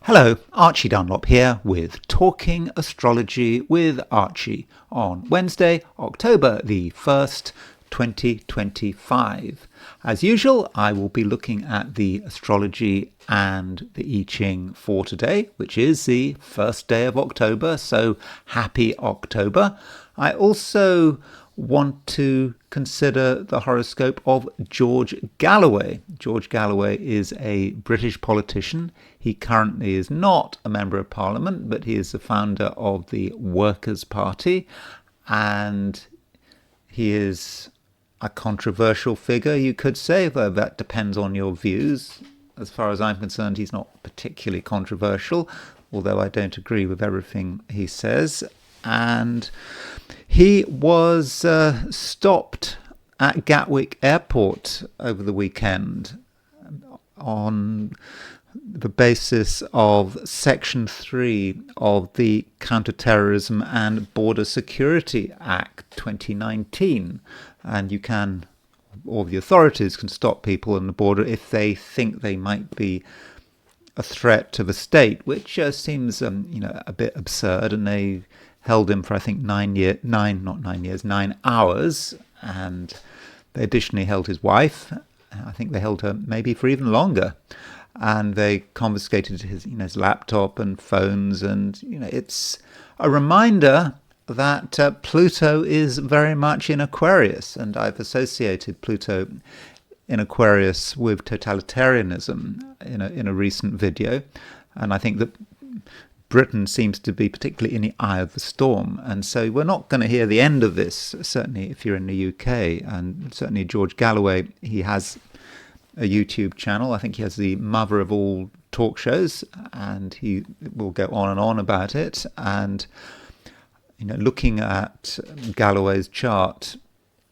Hello, Archie Dunlop here with Talking Astrology with Archie on Wednesday, October the 1st, 2025. As usual, I will be looking at the astrology and the I Ching for today, which is the first day of October, so happy October. I also want to consider the horoscope of George Galloway. George Galloway is a British politician. He currently is not a member of Parliament, but he is the founder of the Workers' Party, and he is a controversial figure, you could say, though that depends on your views. As far as I'm concerned, he's not particularly controversial, although I don't agree with everything he says. And he was stopped at Gatwick Airport over the weekend on the basis of Section 3 of the Counterterrorism and Border Security Act 2019. And you can, or the authorities can stop people on the border if they think they might be a threat to the state, which seems a bit absurd. And they held him for, I think, 9 hours. And they additionally held his wife. I think they held her maybe for even longer. And they confiscated his laptop and phones. And, it's a reminder that Pluto is very much in Aquarius. And I've associated Pluto in Aquarius with totalitarianism in a recent video. And I think that Britain seems to be particularly in the eye of the storm. And so we're not going to hear the end of this, certainly if you're in the UK. And certainly George Galloway, he has a YouTube channel. I think he has the mother of all talk shows, and he will go on and on about it. And, looking at Galloway's chart,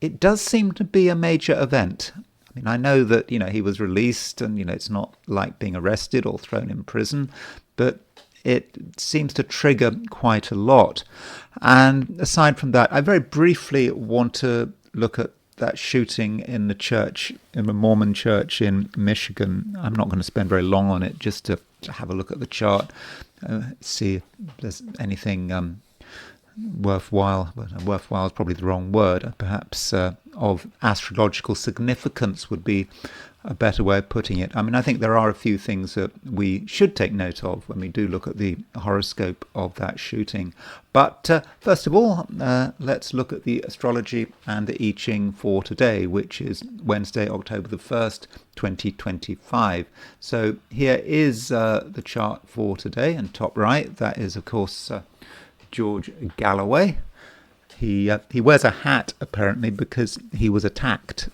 it does seem to be a major event. I mean, I know that, he was released and, it's not like being arrested or thrown in prison, but it seems to trigger quite a lot. And aside from that, I very briefly want to look at that shooting in the church, in the Mormon church in Michigan. I'm not going to spend very long on it, just to have a look at the chart, see if there's anything worthwhile. But worthwhile is probably the wrong word. Perhaps of astrological significance would be a better way of putting it. I mean, I think there are a few things that we should take note of when we do look at the horoscope of that shooting. But first of all, let's look at the astrology and the I Ching for today, which is Wednesday, October the 1st, 2025. So here is the chart for today, and top right, that is, of course, George Galloway. He wears a hat, apparently, because he was attacked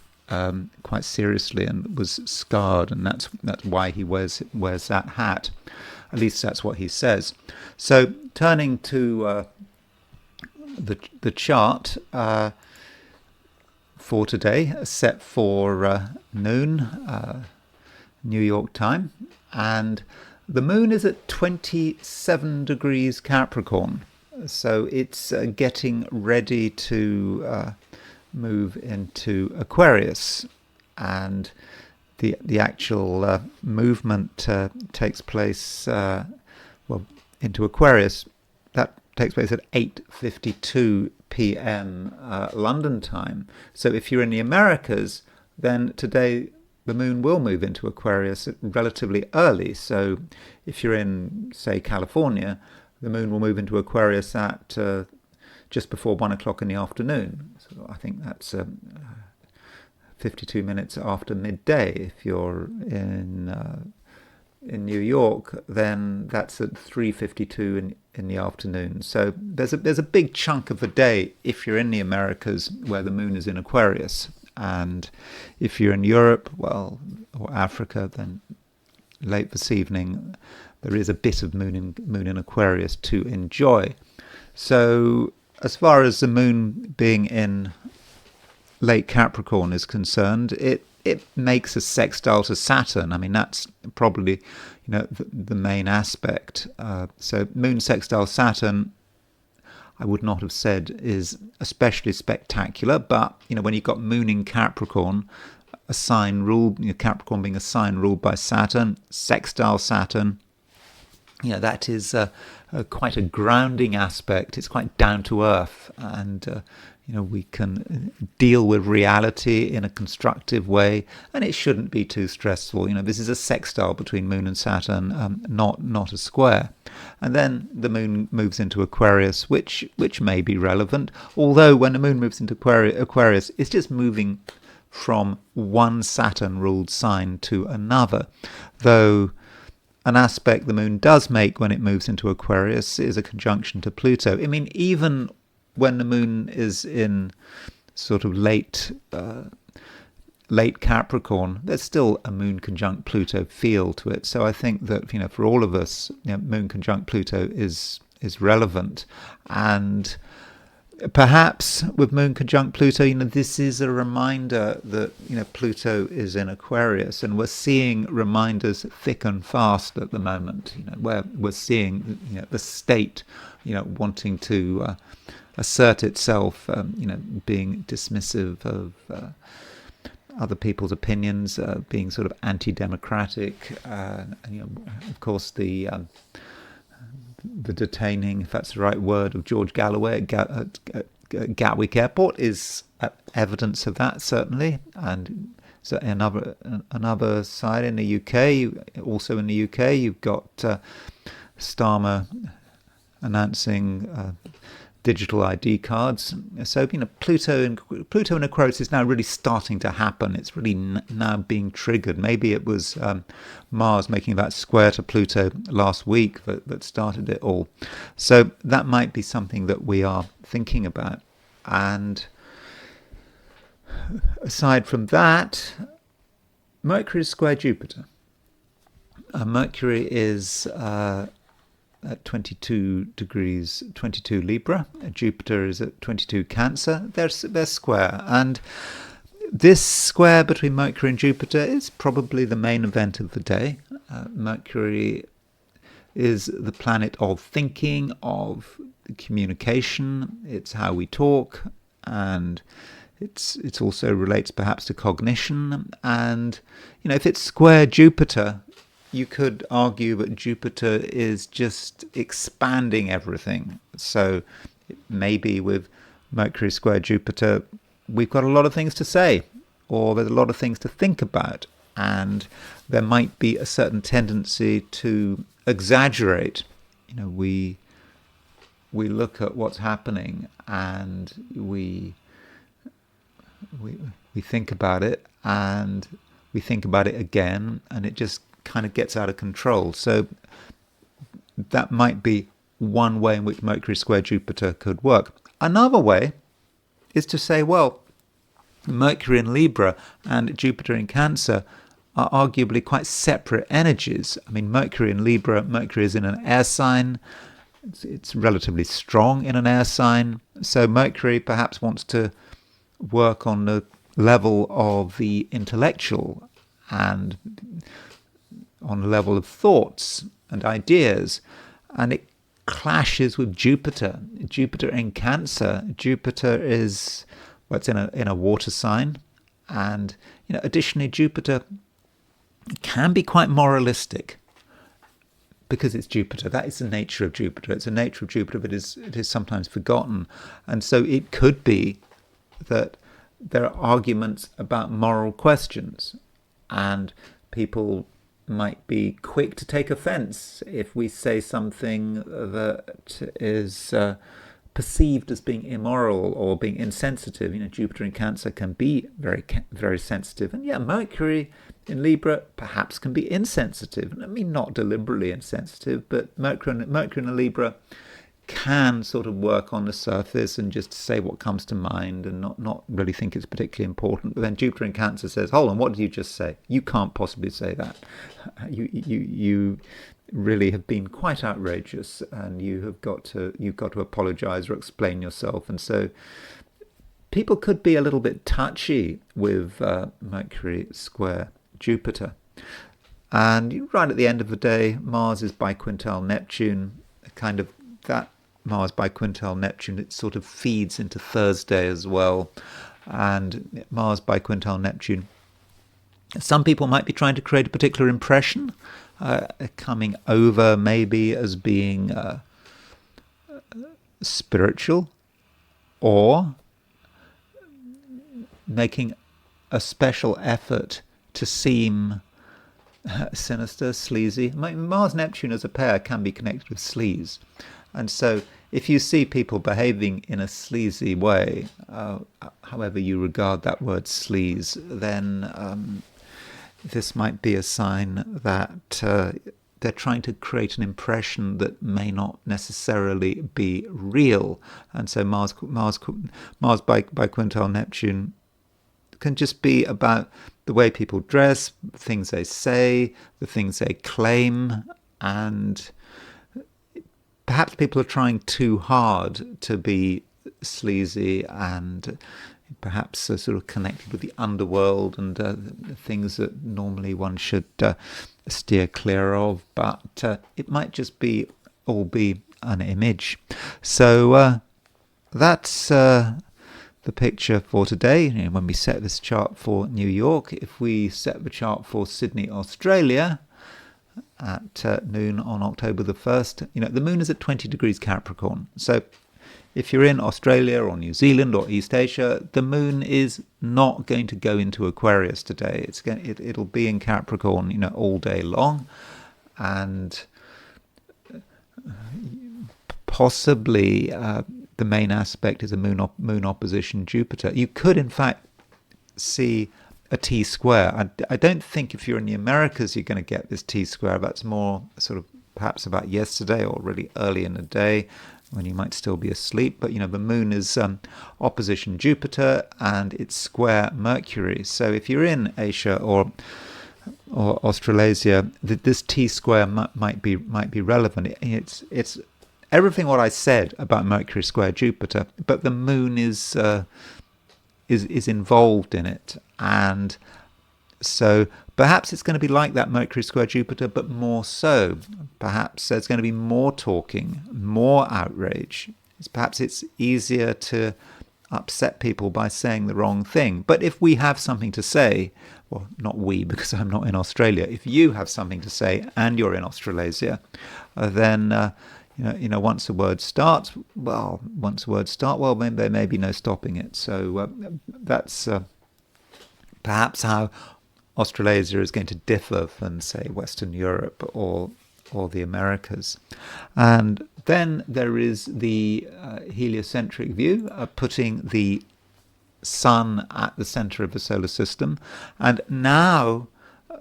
quite seriously and was scarred, and that's why he wears that hat. At least that's what he says. So turning to the chart for today, set for noon New York time, and the moon is at 27 degrees Capricorn. So it's getting ready to move into Aquarius, and the actual movement takes place into Aquarius. That takes place at 8:52 p.m. London time. So if you're in the Americas, then today the moon will move into Aquarius relatively early. So if you're in, say, California, the moon will move into Aquarius at just before 1 o'clock in the afternoon. So I think that's 52 minutes after midday. If you're in New York, then that's at 3:52 in the afternoon. So there's a big chunk of the day if you're in the Americas where the moon is in Aquarius, and if you're in Europe, or Africa, then late this evening there is a bit of moon in Aquarius to enjoy. So as far as the moon being in late Capricorn is concerned, it makes a sextile to Saturn. I mean, that's probably the main aspect. So moon sextile Saturn, I would not have said is especially spectacular, but when you've got moon in Capricorn, a sign ruled, Capricorn being a sign ruled by Saturn, sextile Saturn, that is quite a grounding aspect. It's quite down to earth, and we can deal with reality in a constructive way, and it shouldn't be too stressful. This is a sextile between Moon and Saturn, not a square. And then the Moon moves into Aquarius, which may be relevant. Although when the Moon moves into Aquarius, it's just moving from one Saturn-ruled sign to another, though an aspect the Moon does make when it moves into Aquarius is a conjunction to Pluto. Even when the Moon is in sort of late Capricorn, there's still a Moon conjunct Pluto feel to it. So I think that for all of us, Moon conjunct Pluto is relevant, and perhaps with Moon conjunct Pluto, this is a reminder that Pluto is in Aquarius, and we're seeing reminders thick and fast at the moment. Where we're seeing the state, wanting to assert itself, being dismissive of other people's opinions, being sort of anti-democratic, and, of course the detaining, if that's the right word, of George Galloway at Gatwick Airport is evidence of that, certainly. And so another side in the UK, also in the UK, you've got Starmer announcing digital ID cards. So Pluto and Aquarius is now really starting to happen. It's really now being triggered. Maybe it was Mars making that square to Pluto last week that started it all. So that might be something that we are thinking about. And aside from that, Mercury is square Jupiter. Mercury is at 22 degrees 22 Libra. Jupiter is at 22 Cancer. They're square, and this square between Mercury and Jupiter is probably the main event of the day. Mercury is the planet of thinking, of communication. It's how we talk, and it also relates perhaps to cognition. And if it's square Jupiter, you could argue that Jupiter is just expanding everything. So maybe with Mercury square Jupiter, we've got a lot of things to say, or there's a lot of things to think about, and there might be a certain tendency to exaggerate. We look at what's happening and we think about it, and we think about it again, and it just kind of gets out of control. So that might be one way in which Mercury square Jupiter could work. Another way is to say, well, Mercury in Libra and Jupiter in Cancer are arguably quite separate energies. Mercury in Libra, Mercury is in an air sign. It's relatively strong in an air sign. So Mercury perhaps wants to work on the level of the intellectual and on the level of thoughts and ideas, and it clashes with Jupiter. Jupiter in Cancer. Jupiter is it's in a water sign, and additionally Jupiter can be quite moralistic because it's Jupiter. That is the nature of Jupiter. It's a nature of Jupiter, but it is sometimes forgotten, and so it could be that there are arguments about moral questions, and people might be quick to take offense if we say something that is perceived as being immoral or being insensitive. Jupiter in Cancer can be very, very sensitive, and Mercury in Libra perhaps can be insensitive. Not deliberately insensitive, but Mercury in Libra can sort of work on the surface and just say what comes to mind and not really think it's particularly important. But then Jupiter in Cancer says, hold on, what did you just say? You can't possibly say that. You really have been quite outrageous, and you've got to apologize or explain yourself. And so people could be a little bit touchy with Mercury square Jupiter. And right at the end of the day, Mars is biquintile Neptune, kind of that Mars biquintile Neptune, it sort of feeds into Thursday as well. And Mars biquintile Neptune, some people might be trying to create a particular impression. coming over maybe as being spiritual, or making a special effort to seem sinister, sleazy. Mars-Neptune as a pair can be connected with sleaze. And so if you see people behaving in a sleazy way, however you regard that word sleaze, then this might be a sign that they're trying to create an impression that may not necessarily be real. And so Mars by quintile Neptune can just be about the way people dress, things they say, the things they claim, and perhaps people are trying too hard to be sleazy and perhaps sort of connected with the underworld and things that normally one should steer clear of, but it might just all be an image. So that's the picture for today. When we set this chart for New York, if we set the chart for Sydney, Australia, at noon on October the 1st, the moon is at 20 degrees Capricorn. So if you're in Australia or New Zealand or East Asia, the moon is not going to go into Aquarius today. It'll be in Capricorn, all day long, and possibly the main aspect is a moon opposition Jupiter. You could, in fact, see a T-square. I don't think if you're in the Americas you're going to get this T-square. That's more sort of perhaps about yesterday or really early in the day when you might still be asleep. But, the moon is opposition Jupiter and it's square Mercury. So if you're in Asia or Australasia, this T-square might be relevant. It's everything what I said about Mercury square Jupiter, but the moon is involved in it, and so perhaps it's going to be like that Mercury square Jupiter, but more so. Perhaps there's going to be more talking, more outrage. Perhaps it's easier to upset people by saying the wrong thing. But if we have something to say, well, not we, because I'm not in Australia, if you have something to say and you're in Australasia, then once the words start, maybe there may be no stopping it. So that's perhaps how Australasia is going to differ from, say, Western Europe or the Americas. And then there is the heliocentric view, putting the Sun at the center of the solar system. And now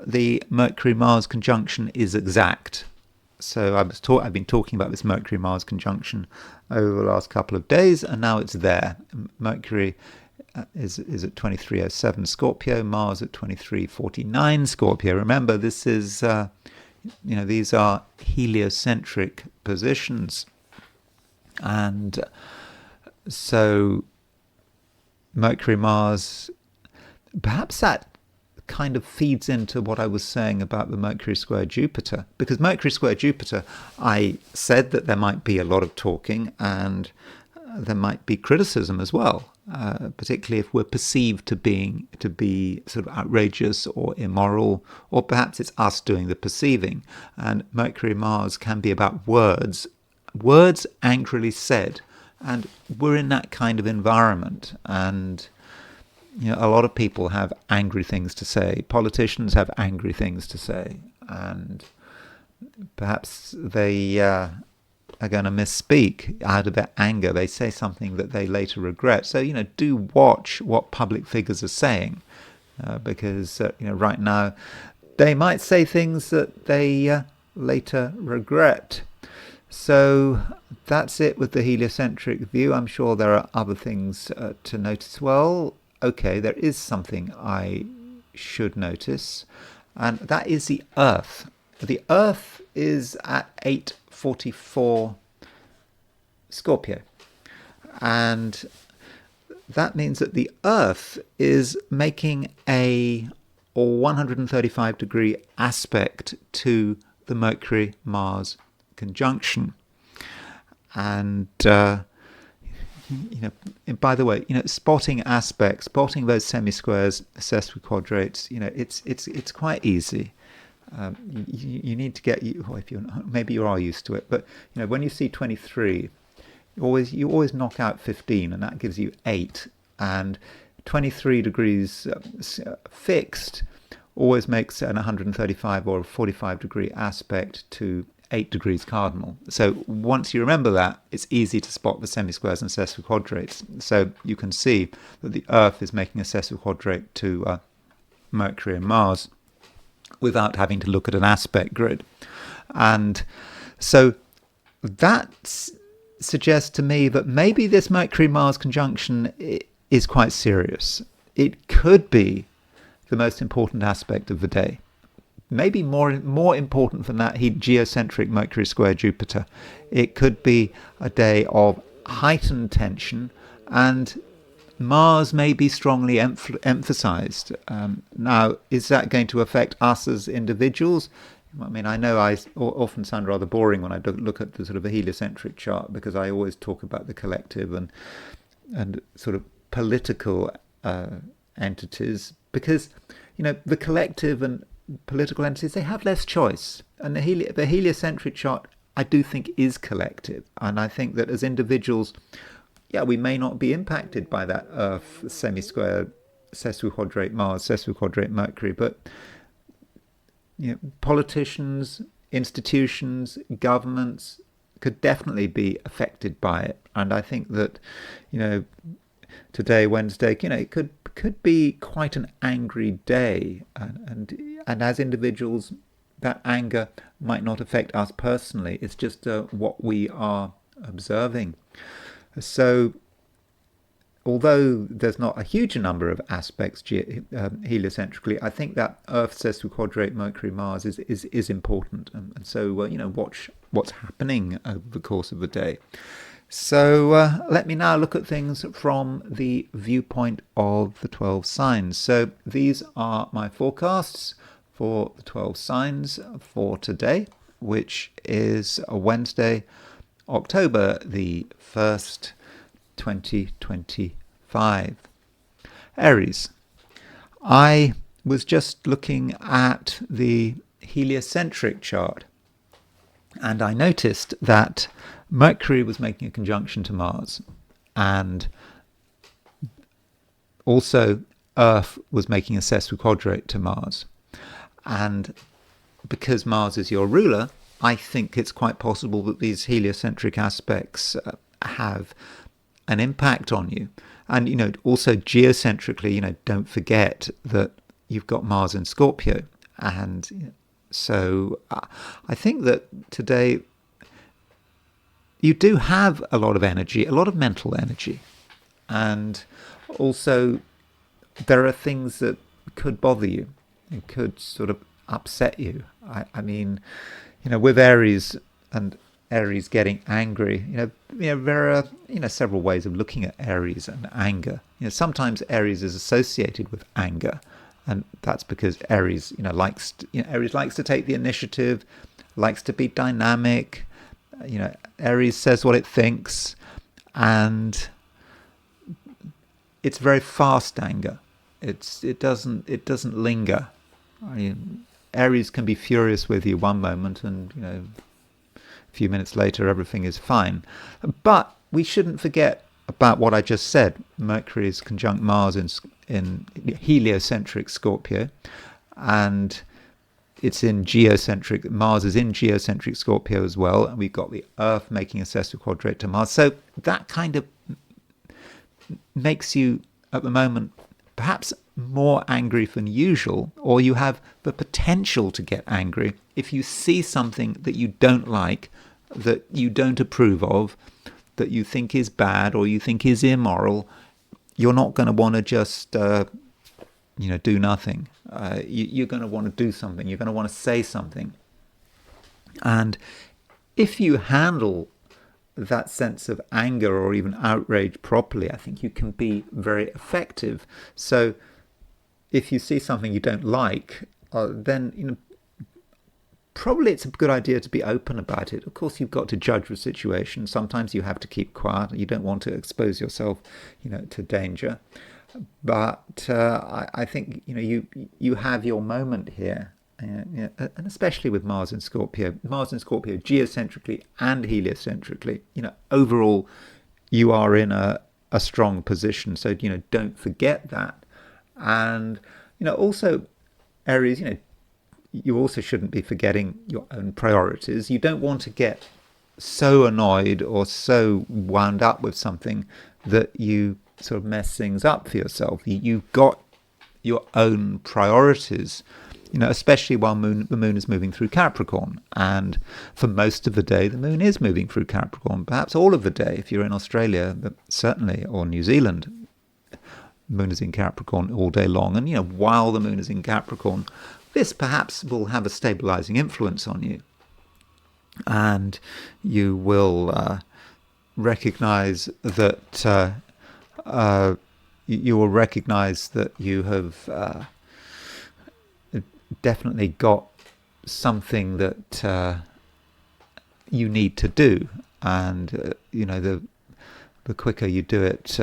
the Mercury-Mars conjunction is exact. So I've been talking about this Mercury-Mars conjunction over the last couple of days, and now it's there. Mercury is at 2307 Scorpio, Mars at 2349 Scorpio. Remember, this is, these are heliocentric positions. And so Mercury-Mars, perhaps that kind of feeds into what I was saying about the Mercury square Jupiter, because Mercury square Jupiter, I said that there might be a lot of talking and there might be criticism as well, particularly if we're perceived to be sort of outrageous or immoral, or perhaps it's us doing the perceiving. And Mercury-Mars can be about words angrily said, and we're in that kind of environment. And a lot of people have angry things to say. Politicians have angry things to say, and perhaps they are going to misspeak out of their anger. They say something that they later regret. So, do watch what public figures are saying, because, right now they might say things that they later regret. So that's it with the heliocentric view. I'm sure there are other things to notice. Well, okay, there is something I should notice, and that is the Earth. The Earth is at 844 Scorpio, and that means that the Earth is making a 135-degree aspect to the Mercury-Mars conjunction. And by the way, spotting aspects, spotting those semi-squares assessed with quadrates, it's quite easy. You need to get, or if maybe you are used to it, but when you see 23, you always knock out 15, and that gives you 8. And 23 degrees fixed always makes an 135 or a 45 degree aspect to 8 degrees cardinal. So once you remember that, it's easy to spot the semi-squares and sesquiquadrates. So you can see that the Earth is making a sesquiquadrate to Mercury and Mars without having to look at an aspect grid. And so that suggests to me that maybe this Mercury-Mars conjunction is quite serious. It could be the most important aspect of the day. Maybe more important than that, geocentric Mercury square Jupiter. It could be a day of heightened tension, and Mars may be strongly emphasized. Now, is that going to affect us as individuals? I mean, I know I often sound rather boring when I look at the sort of a heliocentric chart, because I always talk about the collective and sort of political entities, because the collective and political entities, they have less choice, and the heliocentric chart, I do think, is collective. And I think that as individuals, we may not be impacted by that Earth semi-square sesquiquadrate Mars, sesquiquadrate Mercury, but politicians, institutions, governments could definitely be affected by it. And I think that today, Wednesday, it could be quite an angry day, and as individuals, that anger might not affect us personally. It's just what we are observing. So, although there's not a huge number of aspects heliocentrically, I think that Earth sesquiquadrate Mercury Mars is important, and so watch what's happening over the course of the day. So let me now look at things from the viewpoint of the 12 signs. So these are my forecasts for the 12 signs for today, which is a Wednesday, October the 1st, 2025. Aries. I was just looking at the heliocentric chart, and I noticed that Mercury was making a conjunction to Mars, and also Earth was making a sesquiquadrate to Mars. And because Mars is your ruler, I think it's quite possible that these heliocentric aspects have an impact on you. And, also geocentrically, don't forget that you've got Mars in Scorpio. And so I think that today you do have a lot of energy, a lot of mental energy. And also there are things that could bother you and could sort of upset you. I mean, with Aries and Aries getting angry, there are several ways of looking at Aries and anger. Sometimes Aries is associated with anger, and that's because Aries likes to take the initiative, likes to be dynamic. Aries says what it thinks, and it's very fast anger. It doesn't linger. I mean, Aries can be furious with you one moment, and a few minutes later everything is fine. But we shouldn't forget about what I just said. Mercury is conjunct Mars in heliocentric Scorpio, and it's in geocentric. Mars is in geocentric Scorpio as well, and we've got the Earth making a sesquiquadrate to Mars. So that kind of makes you, at the moment, perhaps more angry than usual, or you have the potential to get angry if you see something that you don't like, that you don't approve of, that you think is bad or you think is immoral. You're not going to want to just do nothing. You're going to want to do something. You're going to want to say something. And if you handle that sense of anger or even outrage properly, I think you can be very effective. So if you see something you don't like, then probably it's a good idea to be open about it. Of course, you've got to judge the situation. Sometimes you have to keep quiet. You don't want to expose yourself, to danger. But I think you have your moment here, Yeah, and especially with Mars in Scorpio, geocentrically and heliocentrically, overall, you are in a strong position. So, don't forget that. And, also, Aries, you also shouldn't be forgetting your own priorities. You don't want to get so annoyed or so wound up with something that you sort of mess things up for yourself. You've got your own priorities, especially while the moon is moving through Capricorn. And for most of the day, the moon is moving through Capricorn. Perhaps all of the day, if you're in Australia, but certainly, or New Zealand, the moon is in Capricorn all day long. And, while the moon is in Capricorn, this perhaps will have a stabilizing influence on you. And you will recognize that you have definitely got something that you need to do, and the quicker you do it,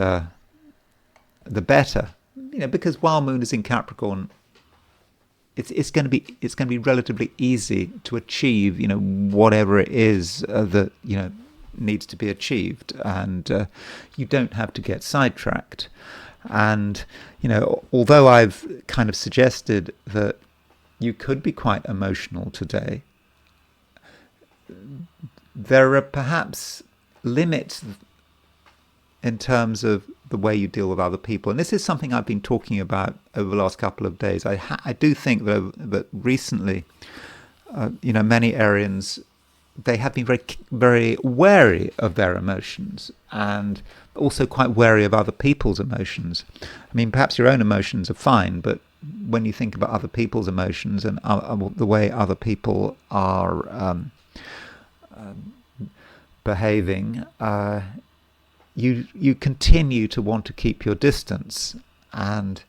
the better. Because while moon is in Capricorn, it's going to be relatively easy to achieve whatever it is that needs to be achieved, and you don't have to get sidetracked. And although I've kind of suggested that you could be quite emotional today, there are perhaps limits in terms of the way you deal with other people. And this is something I've been talking about over the last couple of days. I do think that recently, many Arians, they have been very, very wary of their emotions, and also quite wary of other people's emotions. I mean, perhaps your own emotions are fine, but when you think about other people's emotions and the way other people are behaving, you continue to want to keep your distance, and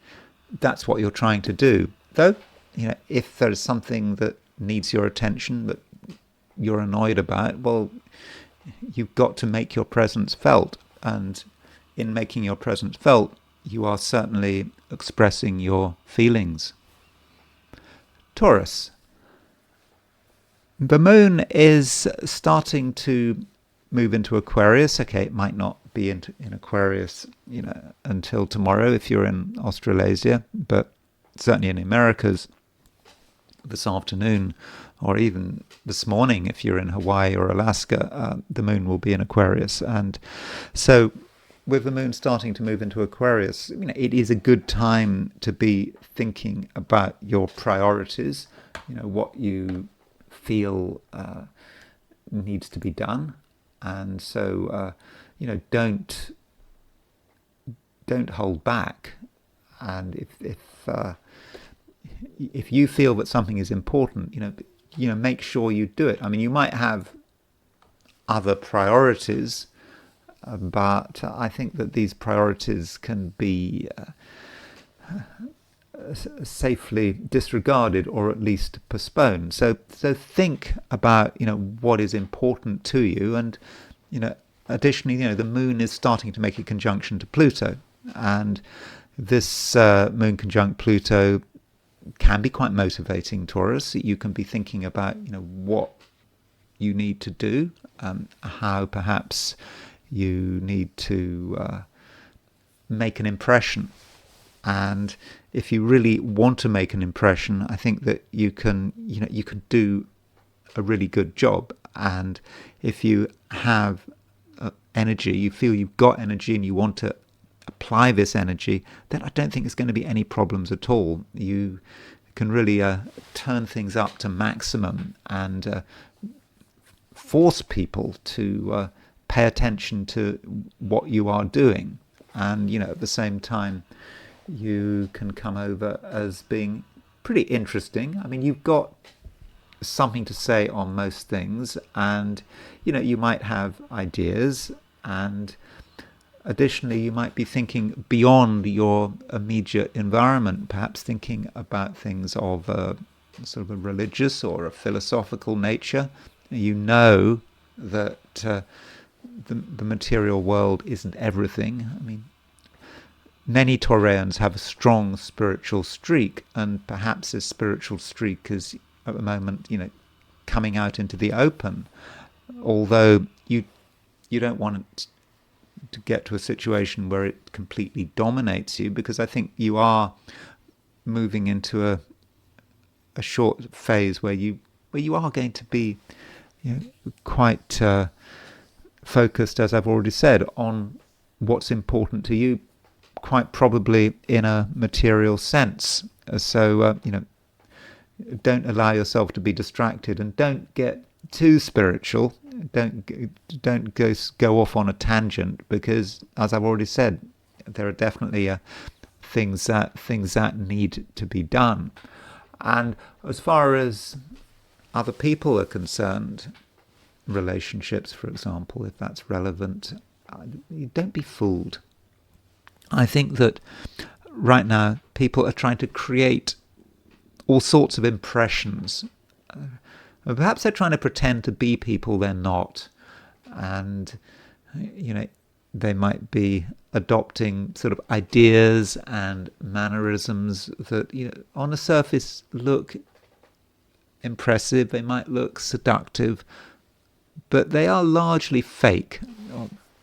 that's what you're trying to do. Though, if there is something that needs your attention that you're annoyed about, well, you've got to make your presence felt, and in making your presence felt, you are certainly expressing your feelings. Taurus. The moon is starting to move into Aquarius. Okay, it might not be in Aquarius, until tomorrow if you're in Australasia, but certainly in the Americas this afternoon, or even this morning if you're in Hawaii or Alaska, the moon will be in Aquarius. And so with the moon starting to move into Aquarius, it is a good time to be thinking about your priorities, what you feel needs to be done. And so, don't hold back. And if you feel that something is important, make sure you do it. I mean, you might have other priorities, but I think that these priorities can be safely disregarded, or at least postponed. So think about what is important to you, and additionally, the moon is starting to make a conjunction to Pluto, and this moon conjunct Pluto can be quite motivating, Taurus. You can be thinking about what you need to do, how perhaps you need to make an impression. And if you really want to make an impression, I think that you can do a really good job. And if you have energy, you feel you've got energy and you want to apply this energy, then I don't think there's going to be any problems at all. You can really turn things up to maximum and force people to pay attention to what you are doing. And, at the same time, you can come over as being pretty interesting. I mean, you've got something to say on most things, and, you might have ideas, and additionally, you might be thinking beyond your immediate environment, perhaps thinking about things of a sort of a religious or a philosophical nature. You know that the material world isn't everything. I mean, many Taurians have a strong spiritual streak, and perhaps this spiritual streak is at the moment, coming out into the open. Although you don't want it to get to a situation where it completely dominates you, because I think you are moving into a short phase where you are going to be quite focused, as I've already said, on what's important to you, quite probably in a material sense. So don't allow yourself to be distracted, and don't get too spiritual. Don't go off on a tangent, because, as I've already said, there are definitely things that need to be done. And as far as other people are concerned, relationships, for example, if that's relevant, don't be fooled. I think that right now people are trying to create all sorts of impressions. Perhaps they're trying to pretend to be people they're not, and they might be adopting sort of ideas and mannerisms that on the surface look impressive, they might look seductive, but they are largely fake,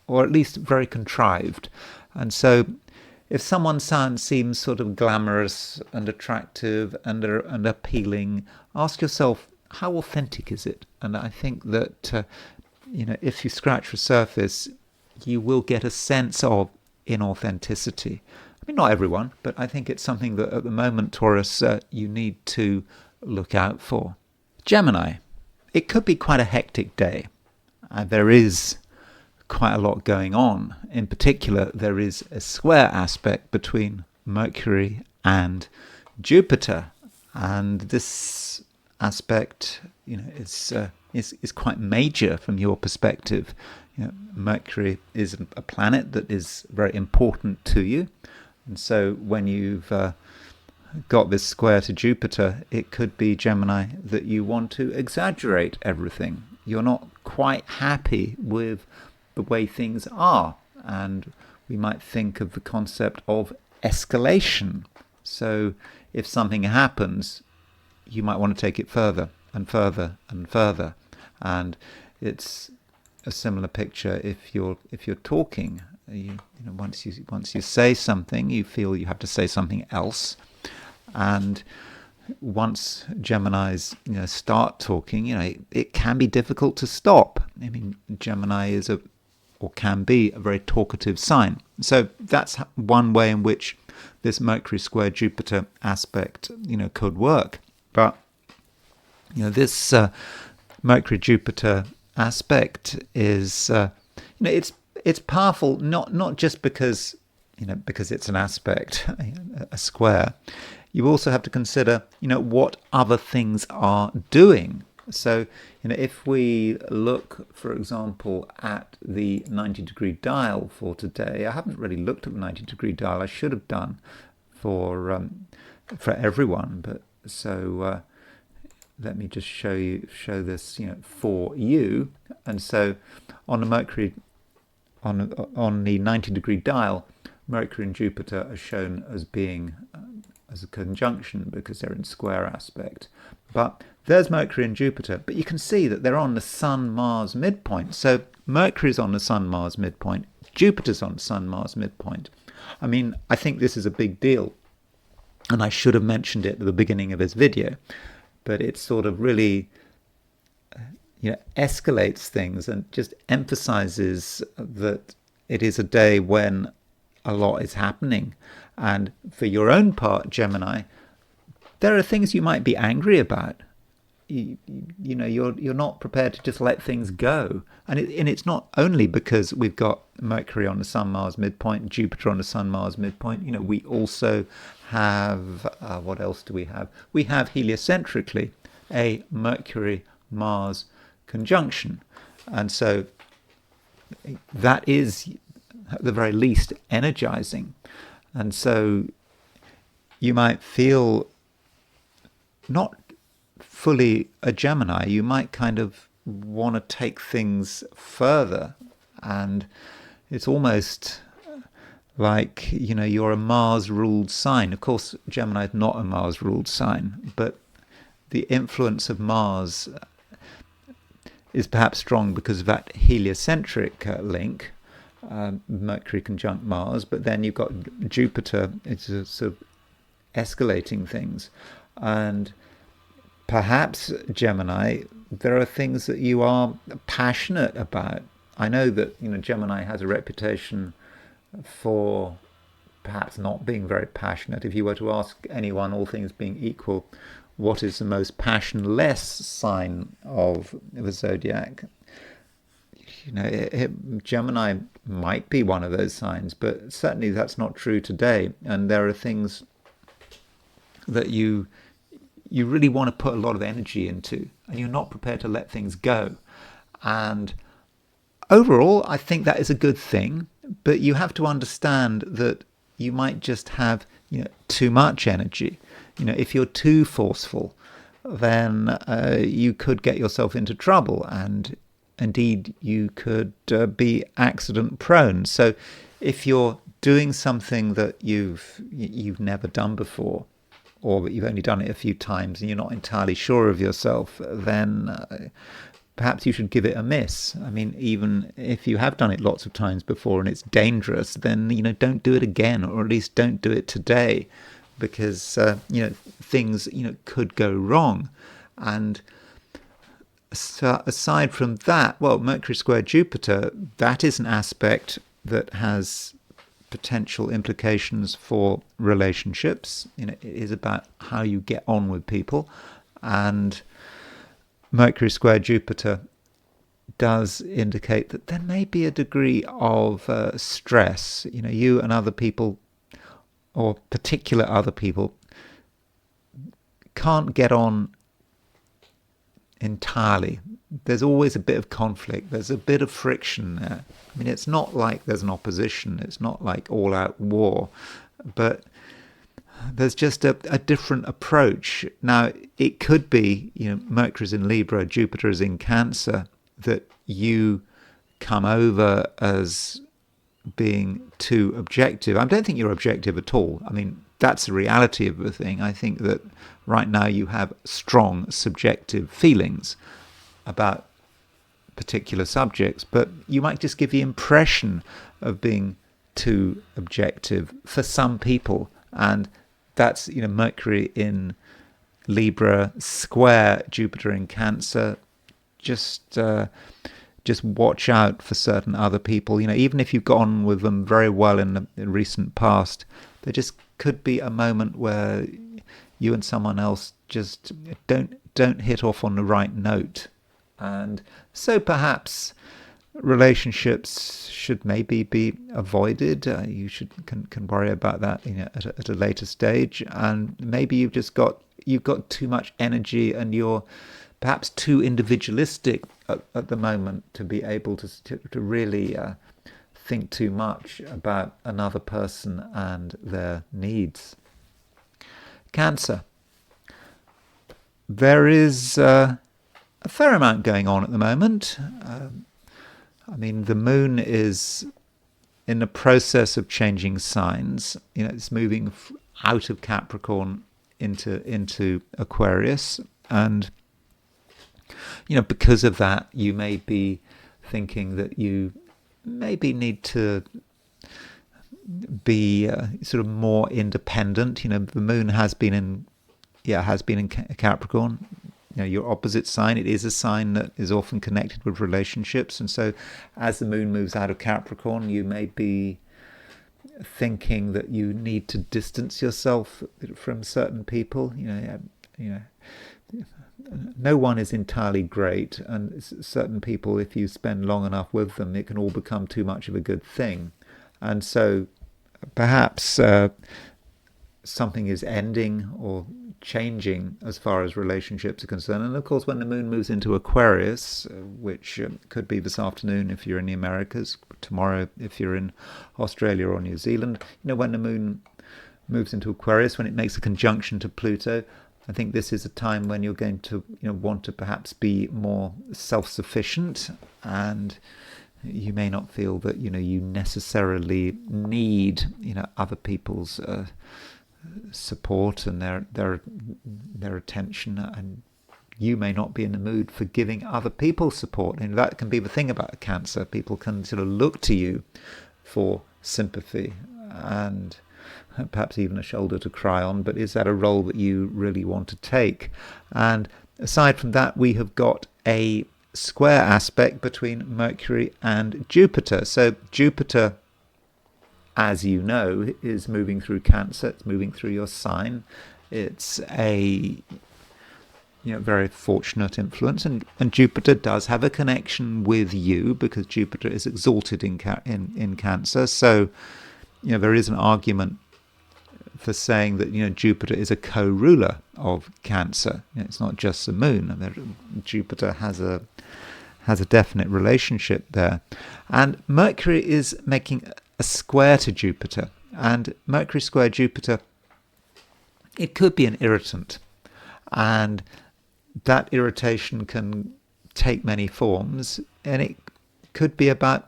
or at least very contrived. And so if someone seems sort of glamorous and attractive and appealing, ask yourself, how authentic is it? And I think that if you scratch the surface, you will get a sense of inauthenticity. I mean, not everyone, but I think it's something that at the moment, Taurus, you need to look out for. Gemini, it could be quite a hectic day. There is quite a lot going on. In particular, there is a square aspect between Mercury and Jupiter, and this aspect, is quite major from your perspective. Mercury is a planet that is very important to you, and so when you've got this square to Jupiter, it could be, Gemini, that you want to exaggerate everything. You're not quite happy with the way things are, and we might think of the concept of escalation. So if something happens, you might want to take it further and further and further. And it's a similar picture if you're talking. Once you say something, you feel you have to say something else, and once Geminis start talking, it can be difficult to stop. I mean, Gemini can be a very talkative sign. So that's one way in which this Mercury square Jupiter aspect could work. But this Mercury Jupiter aspect is it's powerful, not just because it's an aspect, a square. You also have to consider what other things are doing. So if we look, for example, at the 90-degree dial for today, I haven't really looked at the 90-degree dial. I should have done for everyone, but so let me just show this for you. And so on the Mercury, on the 90-degree dial, Mercury and Jupiter are shown as being as a conjunction because they're in square aspect. But there's Mercury and Jupiter, but you can see that they're on the Sun-Mars midpoint. So Mercury's on the Sun-Mars midpoint, Jupiter's on the Sun-Mars midpoint. I mean, I think this is a big deal, and I should have mentioned it at the beginning of this video, but it sort of really escalates things and just emphasizes that it is a day when a lot is happening. And for your own part, Gemini, there are things you might be angry about. You're not prepared to just let things go, and it's not only because we've got Mercury on the Sun-Mars midpoint, Jupiter on the Sun-Mars midpoint. We also have what else do we have? We have heliocentrically a Mercury-Mars conjunction, and so that is at the very least energizing. And so you might feel not fully a Gemini. You might kind of want to take things further, and it's almost like, you're a Mars-ruled sign. Of course, Gemini is not a Mars-ruled sign, but the influence of Mars is perhaps strong because of that heliocentric link, Mercury conjunct Mars, but then you've got Jupiter. It's a sort of escalating things. And perhaps, Gemini, there are things that you are passionate about. I know that Gemini has a reputation for perhaps not being very passionate. If you were to ask anyone, all things being equal, what is the most passionless sign of the zodiac, Gemini might be one of those signs, but certainly that's not true today. And there are things that you really want to put a lot of energy into, and you're not prepared to let things go. And overall, I think that is a good thing, but you have to understand that you might just have too much energy. If you're too forceful, then you could get yourself into trouble, and indeed you could be accident prone. So if you're doing something that you've never done before, or that you've only done it a few times and you're not entirely sure of yourself, then perhaps you should give it a miss. I mean, even if you have done it lots of times before and it's dangerous, then don't do it again, or at least don't do it today, because things could go wrong. And so aside from that, well, Mercury square Jupiter, that is an aspect that has potential implications for relationships. It is about how you get on with people, and Mercury square Jupiter does indicate that there may be a degree of stress. You and other people, or particular other people, can't get on entirely. There's always a bit of conflict. There's a bit of friction there. I mean, it's not like there's an opposition. It's not like all-out war, but there's just a different approach. Now, it could be, Mercury's in Libra, Jupiter is in Cancer, that you come over as being too objective. I don't think you're objective at all. I mean, that's the reality of the thing. I think that right now you have strong subjective feelings about particular subjects, but you might just give the impression of being too objective for some people. And that's, Mercury in Libra square Jupiter in Cancer. Just watch out for certain other people. Even if you've got on with them very well in the recent past, there just could be a moment where you and someone else just don't hit off on the right note. And so perhaps relationships should maybe be avoided. You can worry about that at a later stage. And maybe you've got too much energy, and you're perhaps too individualistic at the moment to be able to really think too much about another person and their needs. Cancer. There is a fair amount going on at the moment. I mean, the moon is in the process of changing signs. It's moving out of Capricorn into Aquarius, and because of that, you may be thinking that you maybe need to be sort of more independent. The moon has been in Capricorn. Your opposite sign. It is a sign that is often connected with relationships, and so as the moon moves out of Capricorn, you may be thinking that you need to distance yourself from certain people. No one is entirely great, and certain people, if you spend long enough with them, it can all become too much of a good thing. And so perhaps something is ending or changing as far as relationships are concerned. And of course, when the moon moves into Aquarius, which could be this afternoon if you're in the Americas, tomorrow if you're in Australia or New Zealand, when the moon moves into Aquarius, when it makes a conjunction to Pluto, I think this is a time when you're going to want to perhaps be more self-sufficient, and you may not feel that you necessarily need other people's support and their attention, and you may not be in the mood for giving other people support. And that can be the thing about Cancer. People can sort of look to you for sympathy and perhaps even a shoulder to cry on, but is that a role that you really want to take? And aside from that, we have got a square aspect between Mercury and Jupiter. So Jupiter, as you know, is moving through Cancer. It's moving through your sign. It's a very fortunate influence, and Jupiter does have a connection with you because Jupiter is exalted in Cancer. So there is an argument for saying that Jupiter is a co-ruler of Cancer. It's not just the moon. Jupiter has a definite relationship there, and Mercury is making a square to Jupiter, and Mercury square Jupiter, it could be an irritant, and that irritation can take many forms, and it could be about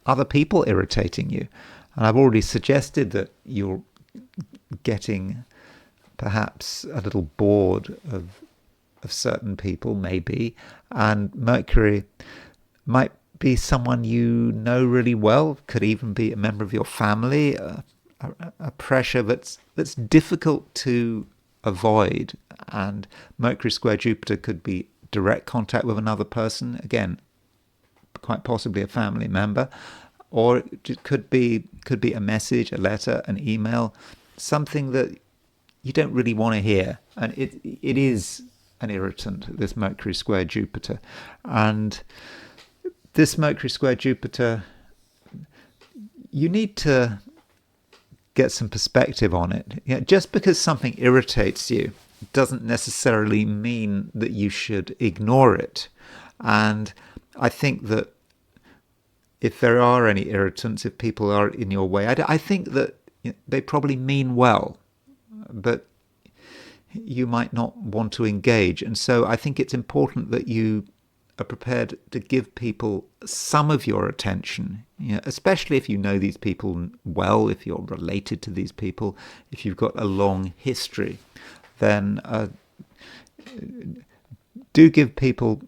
other people irritating you. And I've already suggested that you're getting perhaps a little bored of certain people, maybe, and Mercury might be someone you know really well, could even be a member of your family, a pressure that's difficult to avoid. And Mercury square Jupiter could be direct contact with another person, again, quite possibly a family member, or it could be a message, a letter, an email, something that you don't really want to hear, and it is an irritant, this Mercury square Jupiter. And this Mercury square Jupiter, you need to get some perspective on it. Just because something irritates you doesn't necessarily mean that you should ignore it. And I think that if there are any irritants, if people are in your way, I think that they probably mean well, but you might not want to engage. And so I think it's important that you are prepared to give people some of your attention, especially if you know these people well, if you're related to these people, if you've got a long history, then do give people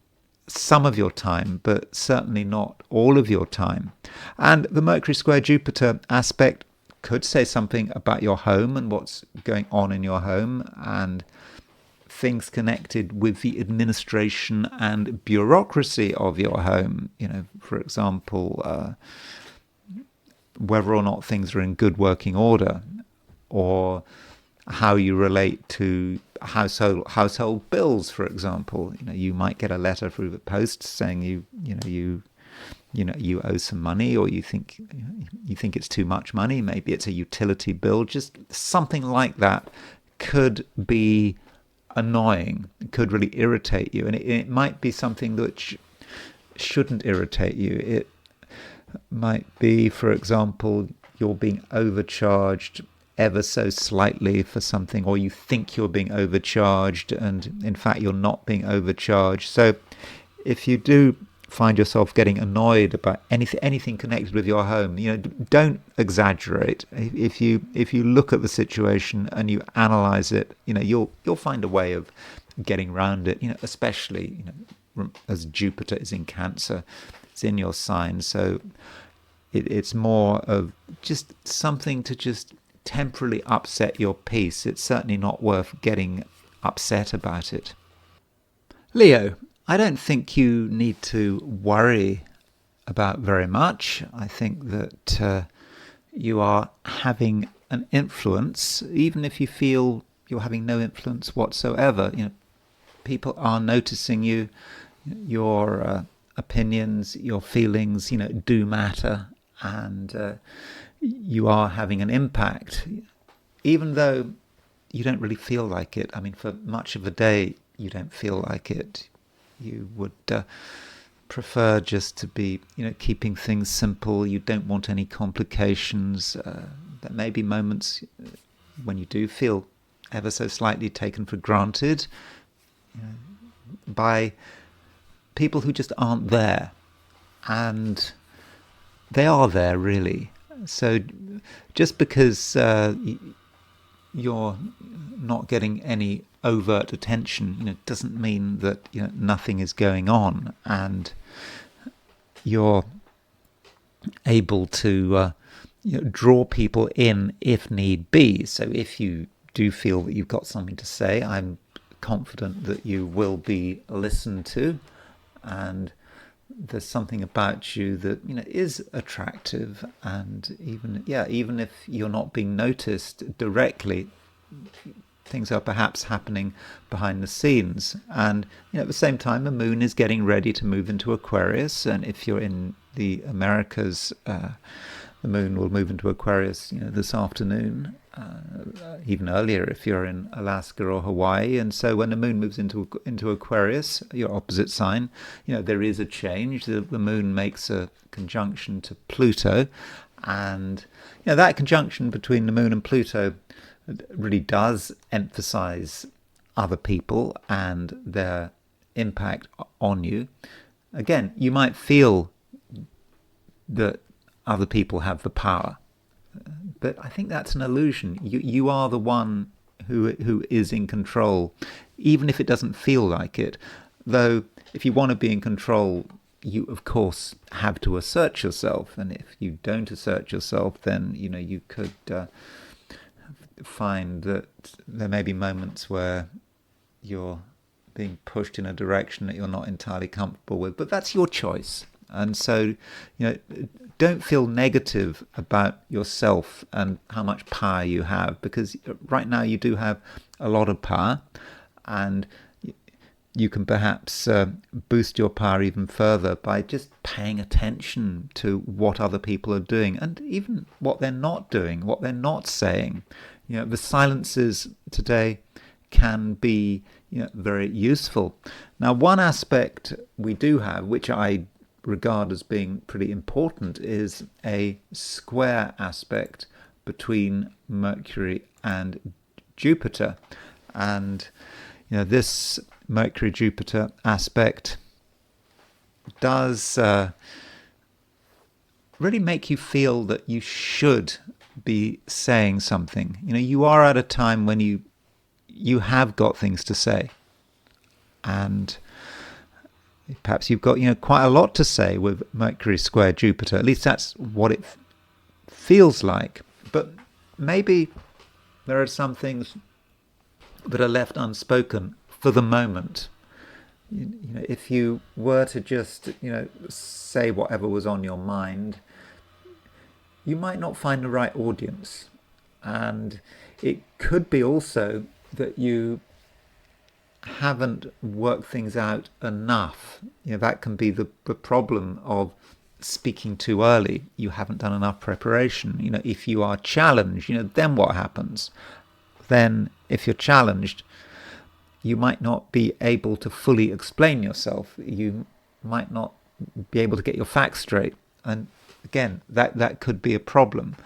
some of your time, but certainly not all of your time. And the Mercury square Jupiter aspect could say something about your home and what's going on in your home, and things connected with the administration and bureaucracy of your home. For example, whether or not things are in good working order, or how you relate to household bills, for example. You might get a letter through the post saying you owe some money, or you think it's too much money. Maybe it's a utility bill. Just something like that could be annoying. It could really irritate you, and it might be something which shouldn't irritate you. It might be, for example, you're being overcharged ever so slightly for something, or you think you're being overcharged and in fact you're not being overcharged. So if you do find yourself getting annoyed about anything connected with your home, don't exaggerate. If you look at the situation and you analyze it, you'll find a way of getting around it. Especially as Jupiter is in Cancer, it's in your sign, so it's more of just something to just temporarily upset your peace. It's certainly not worth getting upset about it. Leo, I don't think you need to worry about very much. I think that you are having an influence, even if you feel you're having no influence whatsoever. People are noticing you. Your opinions, your feelings, do matter, and you are having an impact, even though you don't really feel like it. I mean, for much of the day, you don't feel like it. You would prefer just to be, keeping things simple. You don't want any complications. There may be moments when you do feel ever so slightly taken for granted by people who just aren't there. And they are there really. So just because you're not getting any overt attention, doesn't mean that nothing is going on, and you're able to draw people in if need be. So if you do feel that you've got something to say, I'm confident that you will be listened to, and there's something about you that is attractive, and even if you're not being noticed directly, things are perhaps happening behind the scenes. And at the same time, the moon is getting ready to move into Aquarius, and if you're in the Americas, the moon will move into Aquarius this afternoon, even earlier if you're in Alaska or Hawaii. And so when the moon moves into Aquarius, your opposite sign, there is a change. The moon makes a conjunction to Pluto, and that conjunction between the moon and Pluto really does emphasize other people and their impact on you. Again, you might feel that other people have the power, but I think that's an illusion. You are the one who is in control, even if it doesn't feel like it. Though, if you want to be in control, you of course have to assert yourself, and if you don't assert yourself, then you could find that there may be moments where you're being pushed in a direction that you're not entirely comfortable with, but that's your choice. And so, don't feel negative about yourself and how much power you have, because right now you do have a lot of power, and you can perhaps boost your power even further by just paying attention to what other people are doing, and even what they're not doing, what they're not saying. The silences today can be very useful. Now, one aspect we do have, which I regard as being pretty important, is a square aspect between Mercury and Jupiter. And this Mercury-Jupiter aspect does really make you feel that you should be saying something. You are at a time when you have got things to say, and perhaps you've got quite a lot to say with Mercury square Jupiter. At least that's what it feels like. But maybe there are some things that are left unspoken for the moment. If you were to just say whatever was on your mind, you might not find the right audience. And it could be also that you haven't worked things out enough. That can be the problem of speaking too early. You haven't done enough preparation. If you are challenged, then what happens? Then if you're challenged, you might not be able to fully explain yourself. You might not be able to get your facts straight. And again, that could be a problem.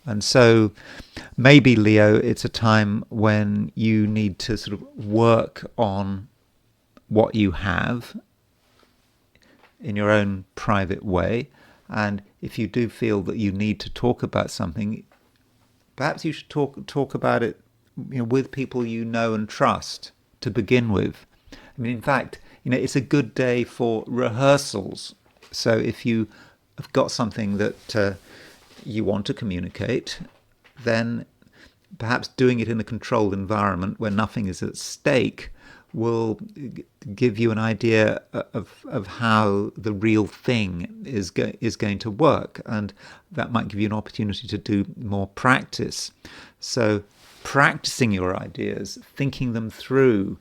And so maybe, Leo, it's a time when you need to sort of work on what you have in your own private way. And if you do feel that you need to talk about something, perhaps you should talk about it with people you know and trust to begin with. I mean, in fact, it's a good day for rehearsals. So if you have got something that you want to communicate, then perhaps doing it in a controlled environment where nothing is at stake will give you an idea of how the real thing is going to work, and that might give you an opportunity to do more practice. So practicing your ideas, thinking them through,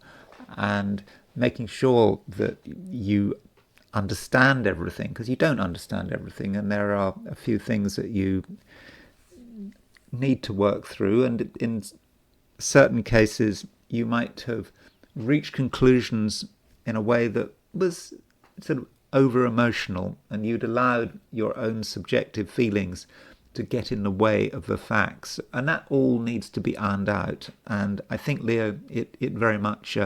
and making sure that you understand everything, because you don't understand everything, and there are a few things that you need to work through, and in certain cases you might have reached conclusions in a way that was sort of over emotional, and you'd allowed your own subjective feelings to get in the way of the facts, and that all needs to be ironed out. And I think, Leo, it very much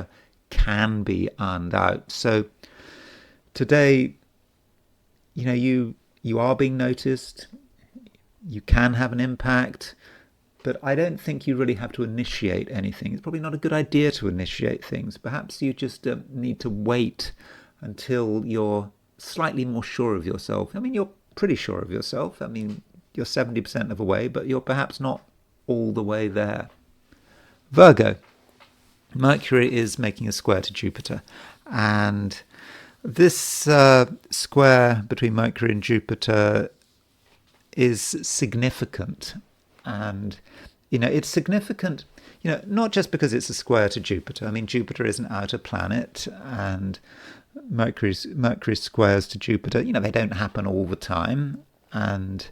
can be ironed out. So today, you you are being noticed, you can have an impact, but I don't think you really have to initiate anything. It's probably not a good idea to initiate things. Perhaps you just need to wait until you're slightly more sure of yourself. I mean, you're pretty sure of yourself. I mean, you're 70% of the way, but you're perhaps not all the way there. Virgo. Mercury is making a square to Jupiter, and this square between Mercury and Jupiter is significant. And it's significant, not just because it's a square to Jupiter. I mean, Jupiter is an outer planet, and Mercury's squares to Jupiter, they don't happen all the time, and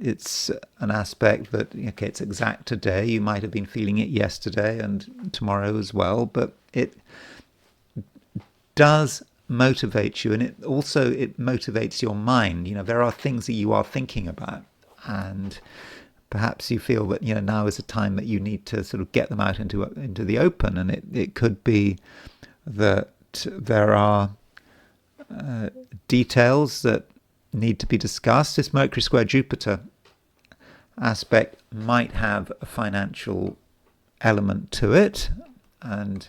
it's an aspect that, okay, it's exact today. You might have been feeling it yesterday and tomorrow as well, but it does motivate you, and it motivates your mind. There are things that you are thinking about, and perhaps you feel that now is a time that you need to sort of get them out into the open, and it could be that there are details that need to be discussed. This Mercury square Jupiter aspect might have a financial element to it, and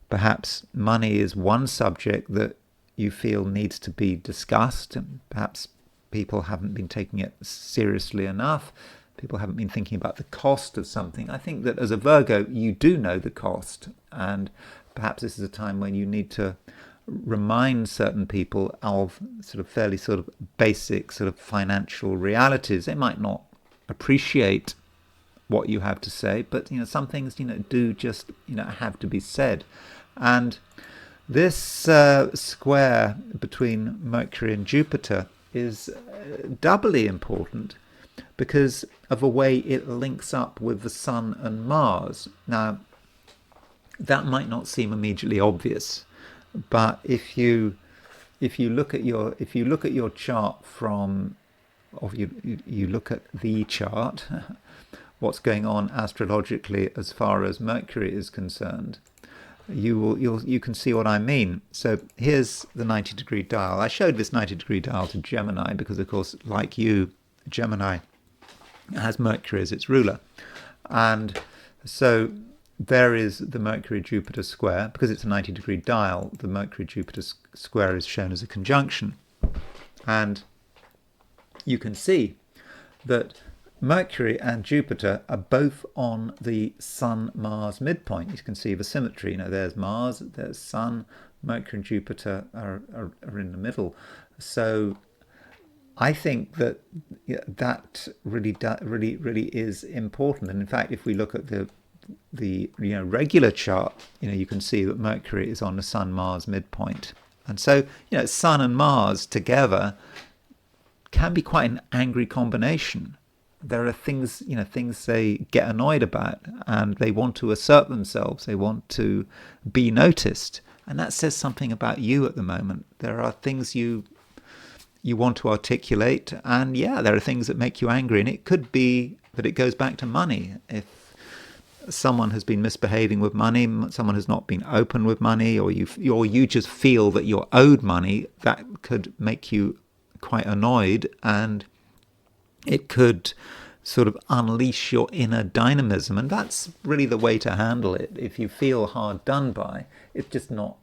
perhaps money is one subject that you feel needs to be discussed. Perhaps people haven't been taking it seriously enough. People haven't been thinking about the cost of something. I think that as a Virgo, you do know the cost, and perhaps this is a time when you need to remind certain people of sort of fairly sort of basic sort of financial realities. They might not appreciate what you have to say, but some things do just have to be said. And this square between Mercury and Jupiter is doubly important because of the way it links up with the Sun and Mars. Now, that might not seem immediately obvious, but if you look at your chart or you look at the chart, what's going on astrologically as far as Mercury is concerned, you can see what I mean. So here's the 90-degree dial. I showed this 90-degree dial to Gemini because, of course, like you, Gemini has Mercury as its ruler, and so there is the Mercury-Jupiter square. Because it's a 90-degree dial, the Mercury-Jupiter square is shown as a conjunction. And you can see that Mercury and Jupiter are both on the Sun-Mars midpoint. You can see the symmetry. There's Mars, there's Sun, Mercury and Jupiter are in the middle. So I think that that really is important. And in fact, if we look at the regular chart, you can see that Mercury is on the Sun-Mars midpoint, and so Sun and Mars together can be quite an angry combination. There are things they get annoyed about, and they want to assert themselves. They want to be noticed, and that says something about you at the moment. There are things you want to articulate, and there are things that make you angry, and it could be that it goes back to money. If someone has been misbehaving with money, someone has not been open with money, or you just feel that you're owed money, that could make you quite annoyed, and it could sort of unleash your inner dynamism, and that's really the way to handle it. If you feel hard done by, it's not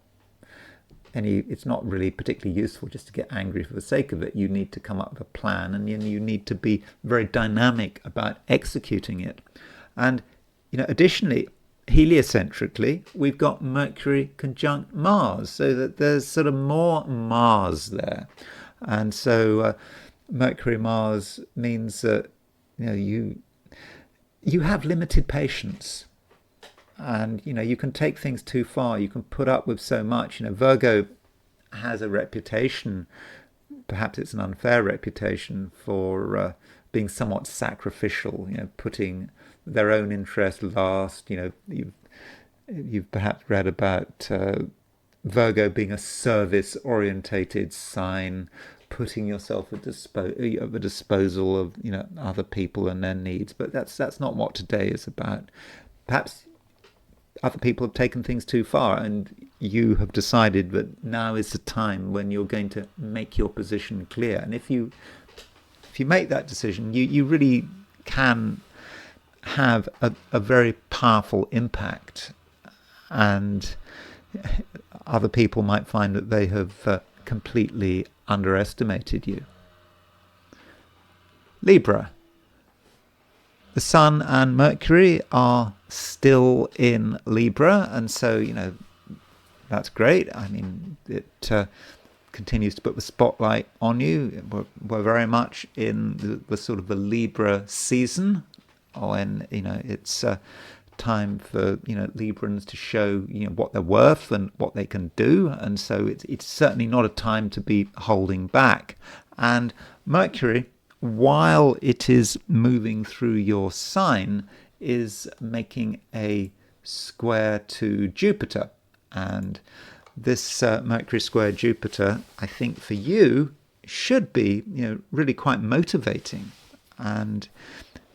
really particularly useful just to get angry for the sake of it. You need to come up with a plan, and you need to be very dynamic about executing it. And additionally, heliocentrically, we've got Mercury conjunct Mars, so that there's sort of more Mars there. And so Mercury-Mars means that you have limited patience, and you can take things too far. You can put up with so much. Virgo has a reputation, perhaps it's an unfair reputation, for being somewhat sacrificial, putting their own interest last. You've perhaps read about Virgo being a service-orientated sign, putting yourself at the disposal of other people and their needs. But that's not what today is about. Perhaps other people have taken things too far, and you have decided that now is the time when you're going to make your position clear. And if you if you make that decision, you really can have a very powerful impact, and other people might find that they have completely underestimated you. Libra. The Sun and Mercury are still in Libra, and so, that's great. I mean, it continues to put the spotlight on you. We're very much in the sort of the Libra season, when, it's time for, Librans to show, what they're worth and what they can do. And so it's certainly not a time to be holding back. And Mercury, while it is moving through your sign, is making a square to Jupiter. And this Mercury square Jupiter, I think for you, should be, really quite motivating. And,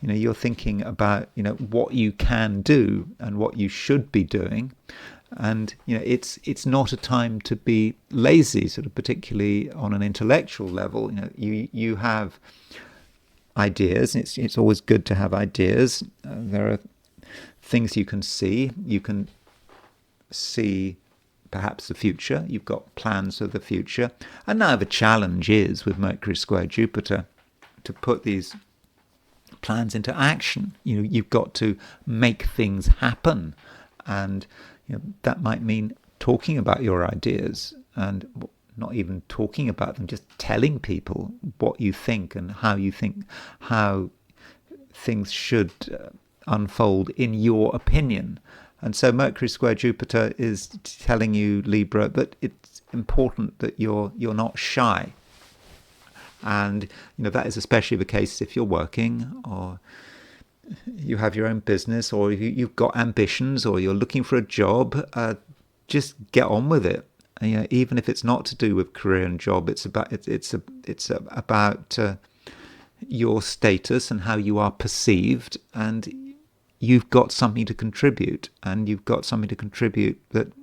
you're thinking about, what you can do and what you should be doing. And, it's not a time to be lazy, sort of particularly on an intellectual level. You have ideas. It's always good to have ideas. There are things you can see. You can see perhaps the future. You've got plans of the future. And now the challenge is, with Mercury square Jupiter, to put these plans into action. You've got to make things happen. And that might mean talking about your ideas, and not even talking about them, just telling people what you think and how you think how things should unfold in your opinion. And so Mercury square Jupiter is telling you, Libra, that it's important that you're not shy. And that is especially the case if you're working, or you have your own business, or you've got ambitions, or you're looking for a job. Just get on with it. Even if it's not to do with career and job, it's about your status and how you are perceived, and you've got something to contribute, and you've got something to contribute that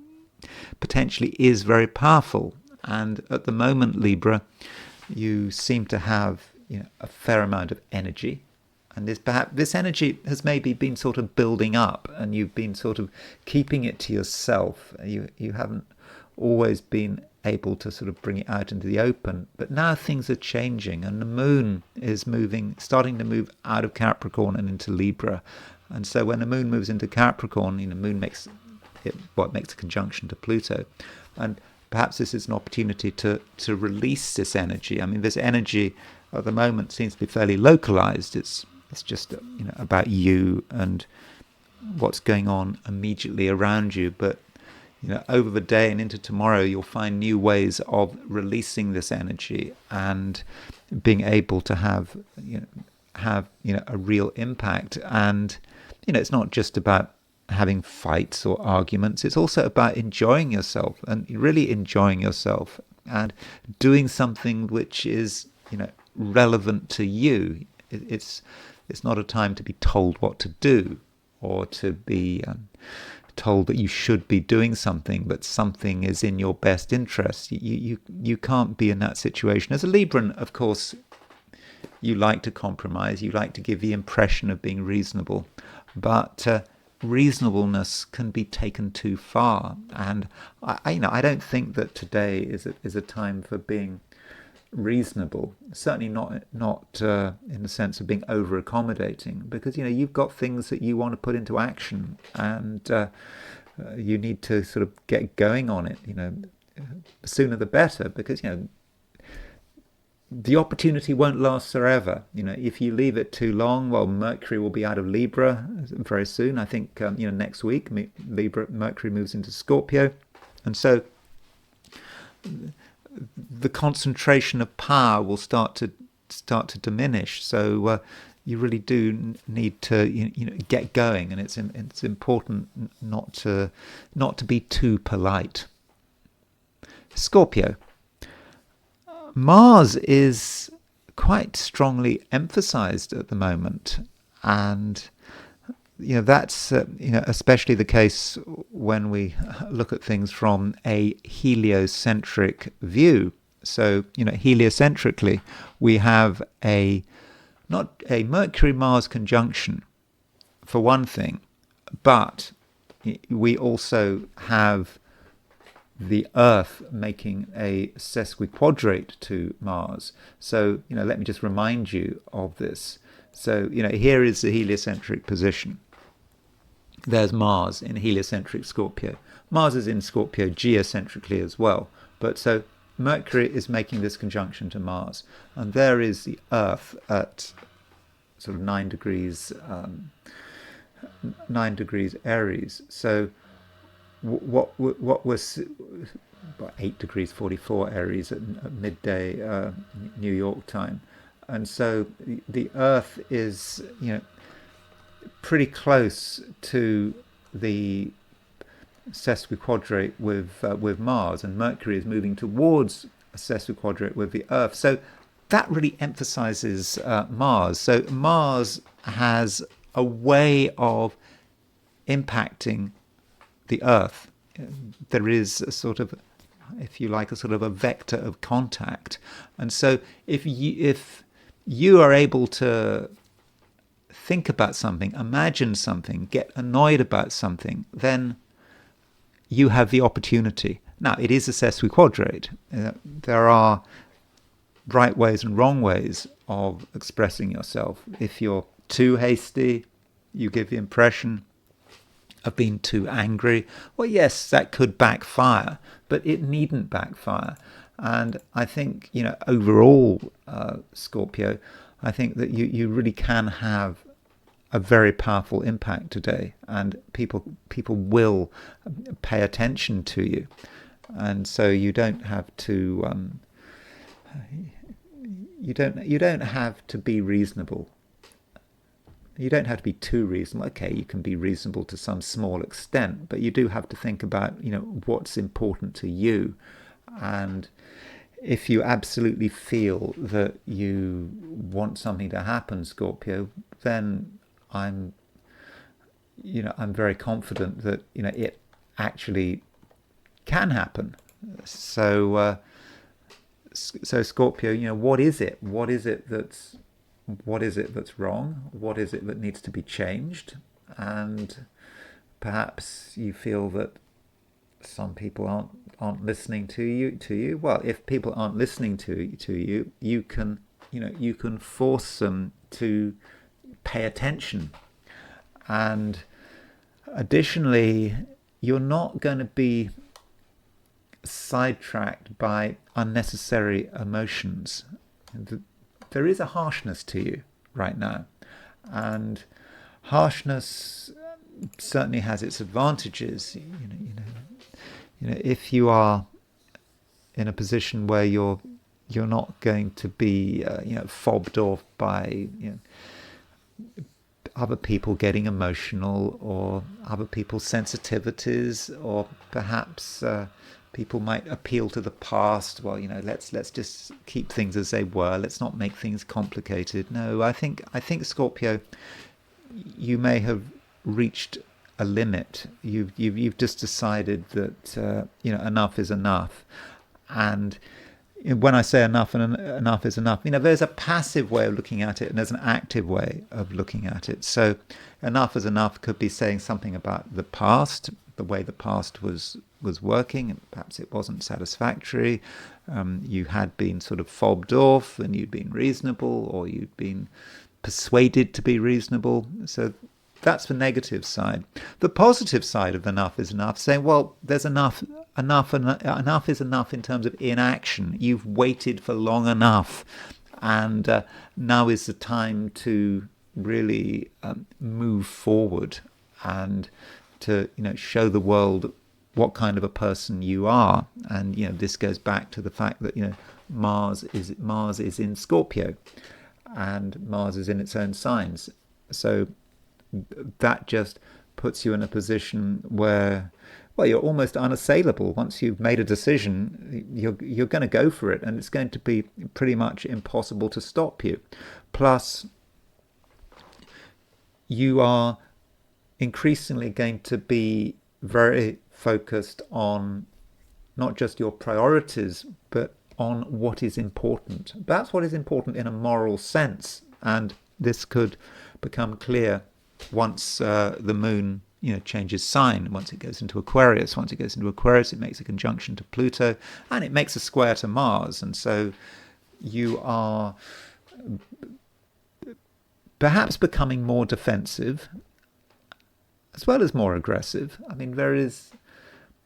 potentially is very powerful. And at the moment, Libra, you seem to have a fair amount of energy, and this energy has maybe been sort of building up, and you've been sort of keeping it to yourself. You haven't always been able to sort of bring it out into the open, but now things are changing, and the moon is starting to move out of Capricorn and into Libra. And so when the moon moves into Capricorn, moon makes a conjunction to Pluto, and perhaps this is an opportunity to release this energy. I mean, this energy at the moment seems to be fairly localized. It's just about you and what's going on immediately around you. But over the day and into tomorrow, you'll find new ways of releasing this energy and being able to have a real impact. And it's not just about having fights or arguments. It's also about enjoying yourself, and really enjoying yourself, and doing something which is relevant to you. It's not a time to be told what to do, or to be told that you should be doing something, but something is in your best interest. You can't be in that situation. As a Libran, of course, you like to compromise. You like to give the impression of being reasonable, but reasonableness can be taken too far. And I don't think that today is a time for being reasonable. Certainly not in the sense of being over accommodating, because you've got things that you want to put into action, and you need to sort of get going on it. The sooner the better, because the opportunity won't last forever. If you leave it too long, well, Mercury will be out of Libra very soon. I think next week Mercury moves into Scorpio, and so the concentration of power will start to diminish. So you really do need to get going, and it's important not to be too polite. Scorpio. Mars is quite strongly emphasized at the moment, and that's especially the case when we look at things from a heliocentric view. So, heliocentrically, we have not a Mercury-Mars conjunction, for one thing, but we also have the Earth making a sesquiquadrate to Mars. So, let me just remind you of this. So, here is the heliocentric position. There's Mars in heliocentric Scorpio. Mars is in Scorpio geocentrically as well. But so Mercury is making this conjunction to Mars. And there is the Earth at sort of 9 degrees Aries. So what was 8 degrees 44 Aries at midday New York time. And so the Earth is, pretty close to the sesquiquadrate with Mars, and Mercury is moving towards a sesquiquadrate with the Earth. So that really emphasizes Mars. So Mars has a way of impacting the Earth. There is a sort of, if you like, a sort of a vector of contact. And so if you are able to think about something, imagine something, get annoyed about something, then you have the opportunity. Now, it is a sesquiquadrate. There are right ways and wrong ways of expressing yourself. If you're too hasty, you give the impression of being too angry. Well, yes, that could backfire, but it needn't backfire. And I think, overall, Scorpio, I think that you really can have a very powerful impact today, and people will pay attention to you, and so you don't have to you don't have to be reasonable. You don't have to be too reasonable. Okay, you can be reasonable to some small extent, but you do have to think about what's important to you. And if you absolutely feel that you want something to happen, Scorpio, then I'm very confident that it actually can happen. So Scorpio, what is it? What is it that's wrong? What is it that needs to be changed? And perhaps you feel that some people aren't listening to you. Well, if people aren't listening to you, you can force them to pay attention. And additionally, you're not going to be sidetracked by unnecessary emotions. There is a harshness to you right now, and harshness certainly has its advantages. If you are in a position where you're not going to be fobbed off by other people getting emotional, or other people's sensitivities, or perhaps people might appeal to the past. Well, let's just keep things as they were. Let's not make things complicated. No, I think Scorpio, you may have reached a limit. You've just decided that enough is enough. And when I say enough and enough is enough, there's a passive way of looking at it and there's an active way of looking at it. So enough is enough could be saying something about the past, the way the past was working, and perhaps it wasn't satisfactory. You had been sort of fobbed off, and you'd been reasonable, or you'd been persuaded to be reasonable. So that's the negative side. The positive side of enough is enough, saying, well, there's enough is enough in terms of inaction. You've waited for long enough, and now is the time to really move forward and to show the world what kind of a person you are. And this goes back to the fact that Mars is in Scorpio, and Mars is in its own signs. So that just puts you in a position where, well, you're almost unassailable. Once you've made a decision, you're going to go for it, and it's going to be pretty much impossible to stop you. Plus, you are increasingly going to be very focused on not just your priorities, but on what is important. That's what is important in a moral sense, and this could become clear once the moon changes sign, once it goes into Aquarius. Once it goes into Aquarius, it makes a conjunction to Pluto, and it makes a square to Mars. And so you are perhaps becoming more defensive as well as more aggressive. I mean, there is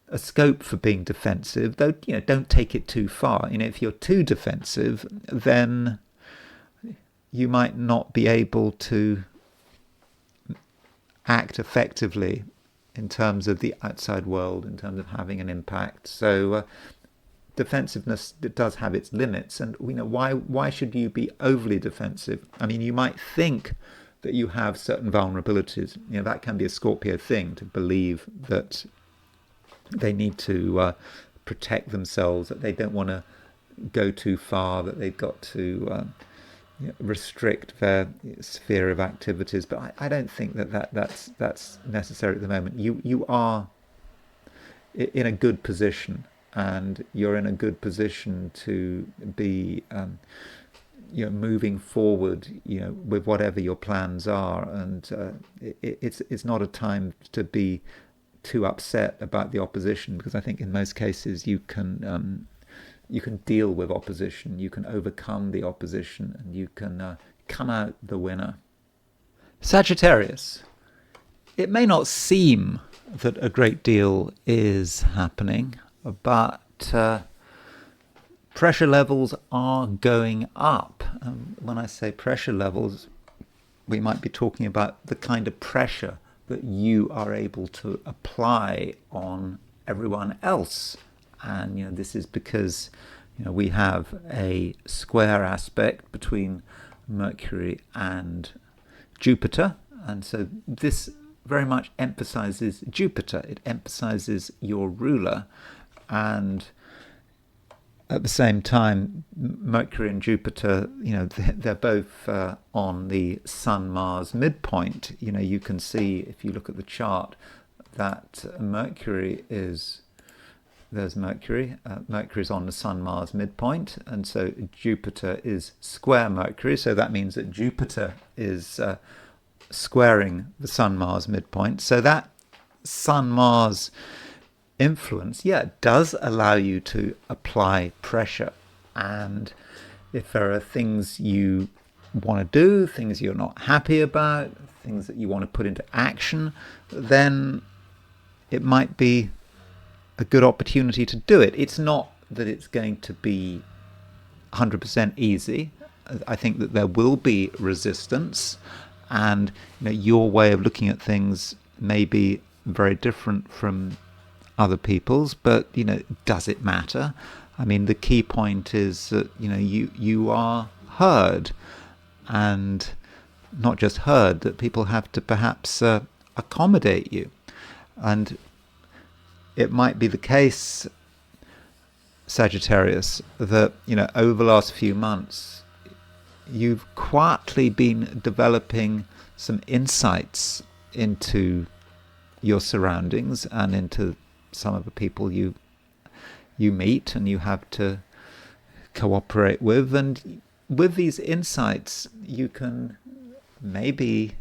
a scope for being defensive, though, don't take it too far. If you're too defensive, then you might not be able to act effectively in terms of the outside world, in terms of having an impact. So defensiveness, it does have its limits. And why should you be overly defensive? I mean, you might think that you have certain vulnerabilities. That can be a Scorpio thing, to believe that they need to protect themselves, that they don't want to go too far, that they've got to restrict their sphere of activities. But I don't think that's necessary at the moment. You are in a good position, and you're in a good position to be moving forward with whatever your plans are. And it's not a time to be too upset about the opposition, because I think in most cases you can deal with opposition, you can overcome the opposition, and you can come out the winner. Sagittarius. It may not seem that a great deal is happening, but pressure levels are going up. When I say pressure levels, we might be talking about the kind of pressure that you are able to apply on everyone else. And this is because we have a square aspect between Mercury and Jupiter, and so this very much emphasizes Jupiter. It emphasizes your ruler, and at the same time, Mercury and Jupiter, they're both on the Sun-Mars midpoint. You can see, if you look at the chart, that there's Mercury. Mercury's on the Sun-Mars midpoint, and so Jupiter is square Mercury. So that means that Jupiter is squaring the Sun-Mars midpoint. So that Sun-Mars influence, does allow you to apply pressure. And if there are things you want to do, things you're not happy about, things that you want to put into action, then it might be a good opportunity to do it. It's not that it's going to be 100% easy. I think that there will be resistance, and your way of looking at things may be very different from other people's, but does it matter? I mean, the key point is that you are heard, and not just heard, that people have to perhaps accommodate you. And it might be the case, Sagittarius, that over the last few months you've quietly been developing some insights into your surroundings and into some of the people you meet and you have to cooperate with. And with these insights, you can maybe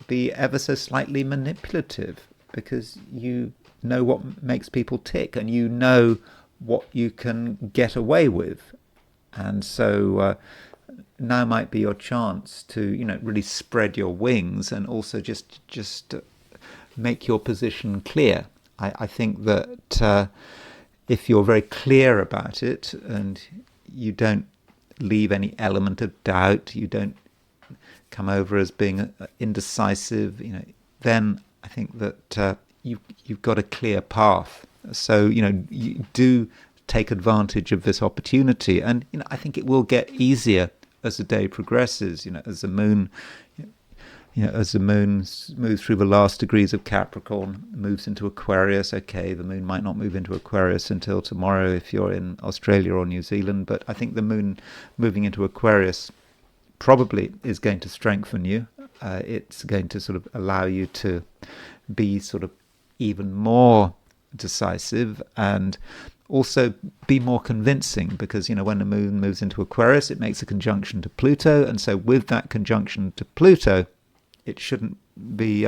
be ever so slightly manipulative, because you know what makes people tick, and you know what you can get away with. And so now might be your chance to really spread your wings, and also just make your position clear. I think that if you're very clear about it, and you don't leave any element of doubt, you don't come over as being indecisive, then I think that you've got a clear path. So you do take advantage of this opportunity, and I think it will get easier as the day progresses. As the moon moves through the last degrees of Capricorn, moves into Aquarius. Okay, the moon might not move into Aquarius until tomorrow if you're in Australia or New Zealand, but I think the moon moving into Aquarius probably is going to strengthen you. It's going to sort of allow you to be sort of even more decisive, and also be more convincing, because when the moon moves into Aquarius, it makes a conjunction to Pluto, and so with that conjunction to Pluto, it shouldn't be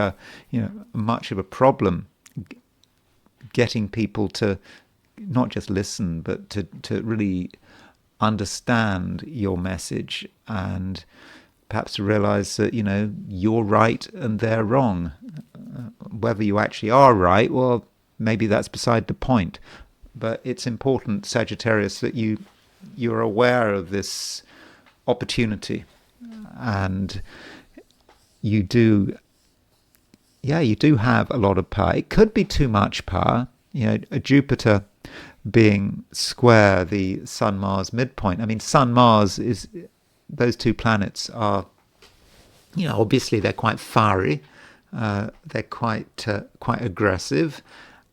much of a problem getting people to not just listen, but to really understand your message, and perhaps to realize that you're right and they're wrong. Whether you actually are right, well, maybe that's beside the point. But it's important, Sagittarius, that you're aware of this opportunity, and you do have a lot of power. It could be too much power. A Jupiter being square the Sun-Mars midpoint. I mean, Sun-Mars is, those two planets are, obviously they're quite fiery, they're quite aggressive,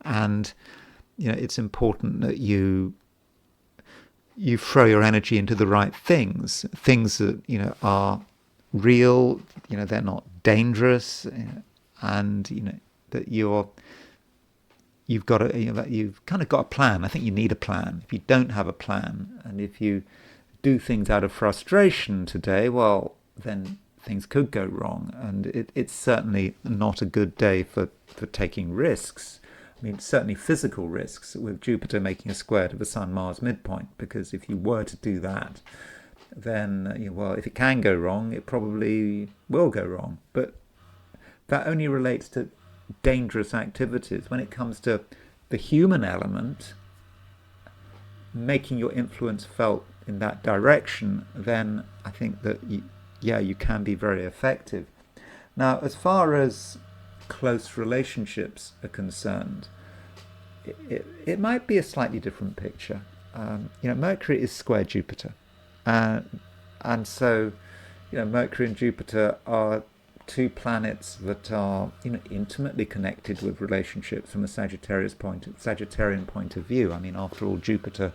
and it's important that you throw your energy into the right things that are real. They're not dangerous, and that you've kind of got a plan. I think you need a plan. If you don't have a plan, and if you do things out of frustration today, well, then things could go wrong, and it's certainly not a good day for taking risks. I mean, certainly physical risks, with Jupiter making a square to the Sun-Mars midpoint, because if you were to do that, then, if it can go wrong, it probably will go wrong. But that only relates to dangerous activities. When it comes to the human element, making your influence felt in that direction, then I think that you can be very effective. Now, as far as close relationships are concerned, it might be a slightly different picture. Mercury is square Jupiter, and so Mercury and Jupiter are two planets that are intimately connected with relationships from a Sagittarian point of view. I mean, after all, Jupiter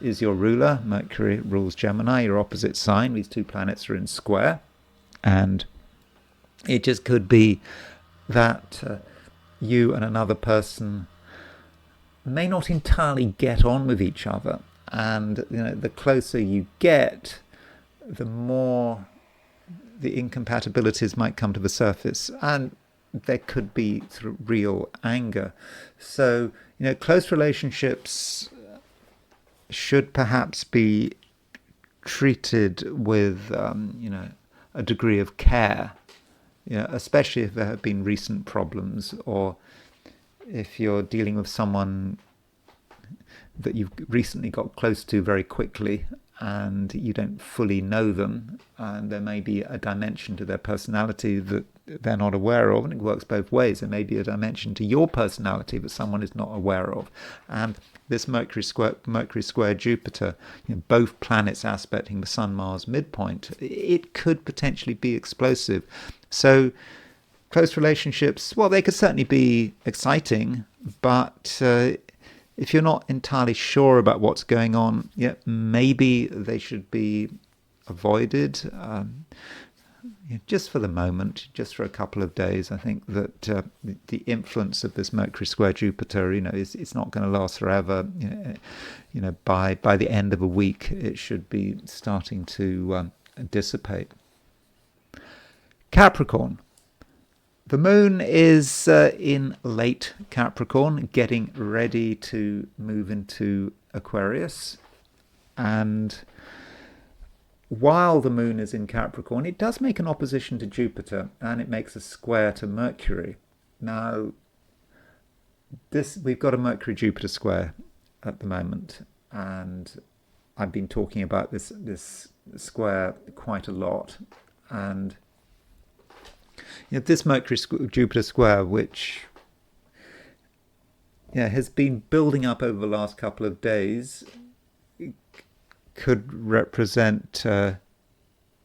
is your ruler, Mercury rules Gemini, your opposite sign. These two planets are in square, and it just could be that you and another person may not entirely get on with each other, and the closer you get, the more the incompatibilities might come to the surface, and there could be sort of real anger. So close relationships should perhaps be treated with a degree of care, especially if there have been recent problems, or if you're dealing with someone that you've recently got close to very quickly and you don't fully know them, and there may be a dimension to their personality that they're not aware of, and it works both ways. There may be a dimension to your personality that someone is not aware of, and this Mercury square Jupiter, both planets aspecting the Sun-Mars midpoint, it could potentially be explosive. So close relationships, well, they could certainly be exciting, but if you're not entirely sure about what's going on, maybe they should be avoided, just for the moment, just for a couple of days. I think that the influence of this Mercury square Jupiter, it's not going to last forever. By the end of a week, it should be starting to dissipate. Capricorn. The moon is in late Capricorn, getting ready to move into Aquarius. And while the moon is in Capricorn, it does make an opposition to Jupiter, and it makes a square to Mercury. Now, we've got a Mercury-Jupiter square at the moment, and I've been talking about this square quite a lot. And this Mercury-Jupiter square, which has been building up over the last couple of days, could represent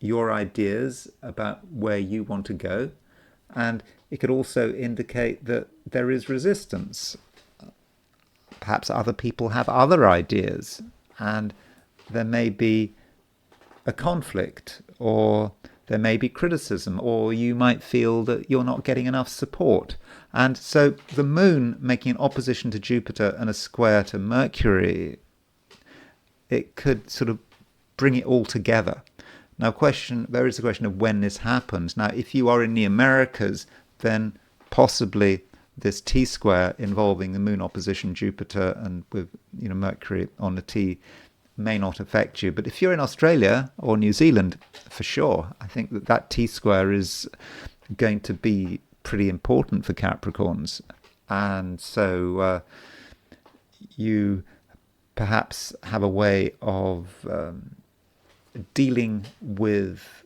your ideas about where you want to go, and it could also indicate that there is resistance. Perhaps other people have other ideas, and there may be a conflict, or there may be criticism, or you might feel that you're not getting enough support. And so the moon making an opposition to Jupiter and a square to Mercury, it could sort of bring it all together. Now, there is a question of when this happens. Now, if you are in the Americas, then possibly this T-square involving the moon opposition Jupiter and with Mercury on the T may not affect you. But if you're in Australia or New Zealand, for sure, I think that T-square is going to be pretty important for Capricorns. And so you perhaps have a way of dealing with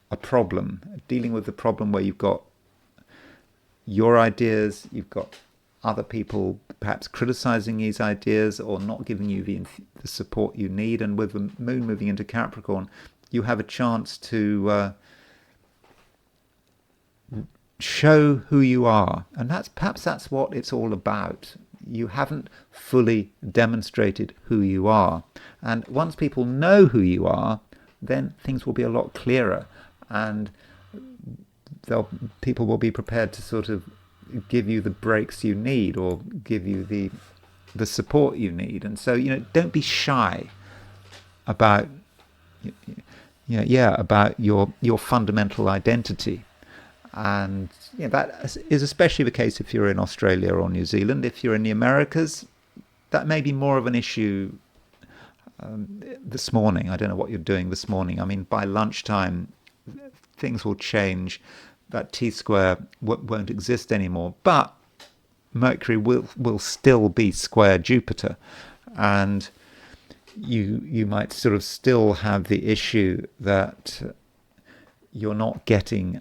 the problem where you've got your ideas, you've got other people perhaps criticizing these ideas or not giving you the support you need. And with the moon moving into Capricorn, you have a chance to show who you are. And perhaps that's what it's all about. You haven't fully demonstrated who you are. And once people know who you are, then things will be a lot clearer. And people will be prepared to sort of give you the breaks you need or give you the support you need. And so, don't be shy about about your fundamental identity. And that is especially the case if you're in Australia or New Zealand. If you're in the Americas, that may be more of an issue this morning. I don't know what you're doing this morning. I mean, by lunchtime, things will change. That T-square won't exist anymore. But Mercury will still be square Jupiter. And you might sort of still have the issue that you're not getting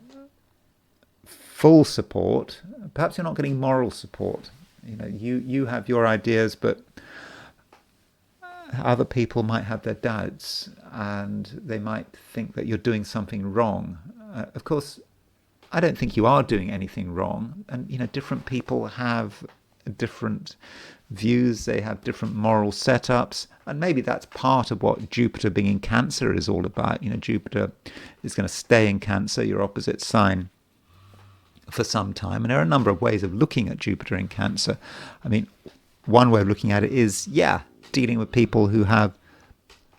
full support. Perhaps you're not getting moral support. You have your ideas, but other people might have their doubts, and they might think that you're doing something wrong. Of course, I don't think you are doing anything wrong. And different people have different views. They have different moral setups, and maybe that's part of what Jupiter being in Cancer is all about. Jupiter is going to stay in Cancer, your opposite sign, for some time. And there are a number of ways of looking at Jupiter in Cancer. I mean, one way of looking at it is, dealing with people who have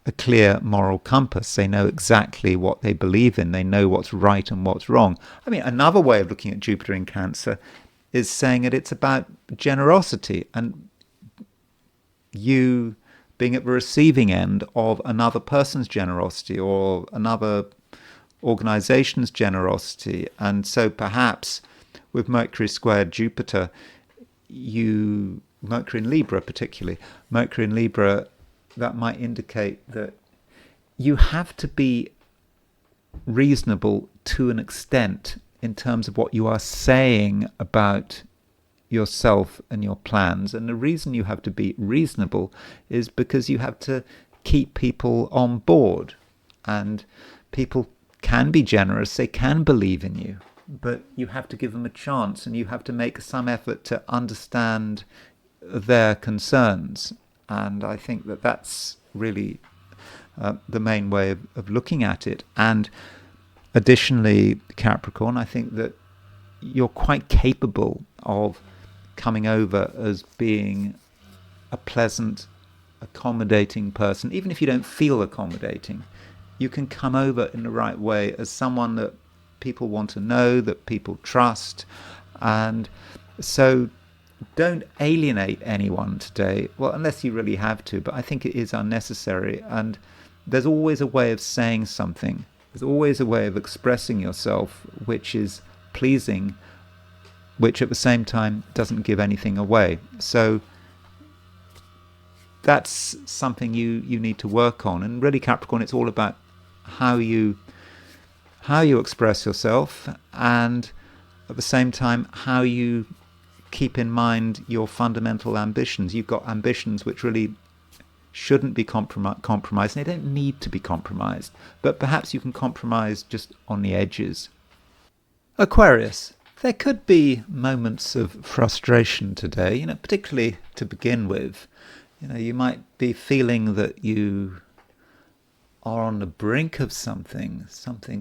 a clear moral compass. They know exactly what they believe in. They know what's right and what's wrong. I mean, another way of looking at Jupiter in Cancer is saying that it's about generosity and you being at the receiving end of another person's generosity or another organization's generosity. And so perhaps with Mercury squared Jupiter, Mercury in Libra particularly, Mercury in Libra, that might indicate that you have to be reasonable to an extent in terms of what you are saying about yourself and your plans. And the reason you have to be reasonable is because you have to keep people on board. And people can be generous, they can believe in you, but you have to give them a chance and you have to make some effort to understand their concerns. And I think that that's really the main way of looking at it. And additionally, Capricorn, I think that you're quite capable of coming over as being a pleasant, accommodating person. Even if you don't feel accommodating, you can come over in the right way as someone that people want to know, that people trust. And so don't alienate anyone today, well, unless you really have to, but I think it is unnecessary. And there's always a way of saying something. There's always a way of expressing yourself which is pleasing, which at the same time doesn't give anything away. So that's something you need to work on. And really, Capricorn, it's all about how you express yourself, and at the same time how you keep in mind your fundamental ambitions. You've got ambitions which really shouldn't be compromised, and they don't need to be compromised, but perhaps you can compromise just on the edges. Aquarius, there could be moments of frustration today, particularly to begin with. You might be feeling that you are on the brink of something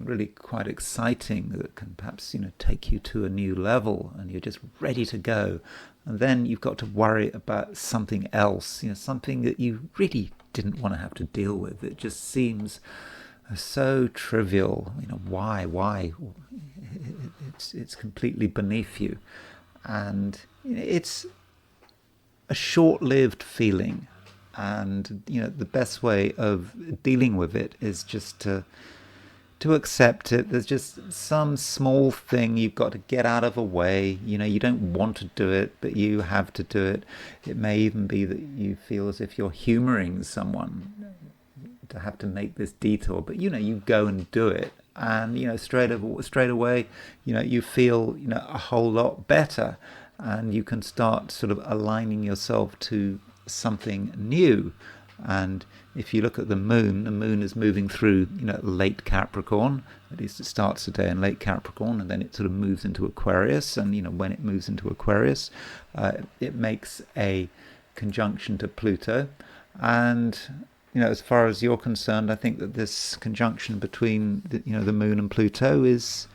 really quite exciting that can perhaps, take you to a new level, and you're just ready to go. And then you've got to worry about something else, something that you really didn't want to have to deal with. It just seems so trivial. Why? It's completely beneath you. And it's a short-lived feeling. And the best way of dealing with it is just to accept it. There's just some small thing you've got to get out of a way. You don't want to do it, but you have to do it. It may even be that you feel as if you're humoring someone to have to make this detour, but you go and do it, and straight away you feel a whole lot better, and you can start sort of aligning yourself to something new. And if you look at the moon is moving through late Capricorn. At least it starts the day in late Capricorn, and then it sort of moves into Aquarius. And when it moves into Aquarius, it makes a conjunction to Pluto. And as far as you're concerned, I think that this conjunction between the moon and Pluto is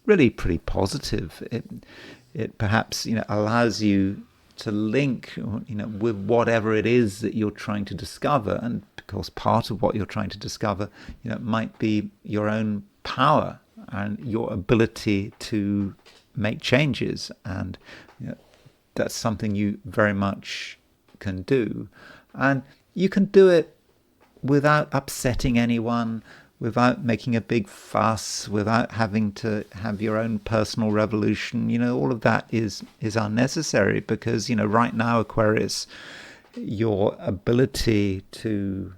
really pretty positive. It perhaps allows you to link with whatever it is that you're trying to discover. And because part of what you're trying to discover might be your own power and your ability to make changes, and that's something you very much can do. And you can do it without upsetting anyone, without making a big fuss, without having to have your own personal revolution. All of that is unnecessary, because, right now, Aquarius, your ability to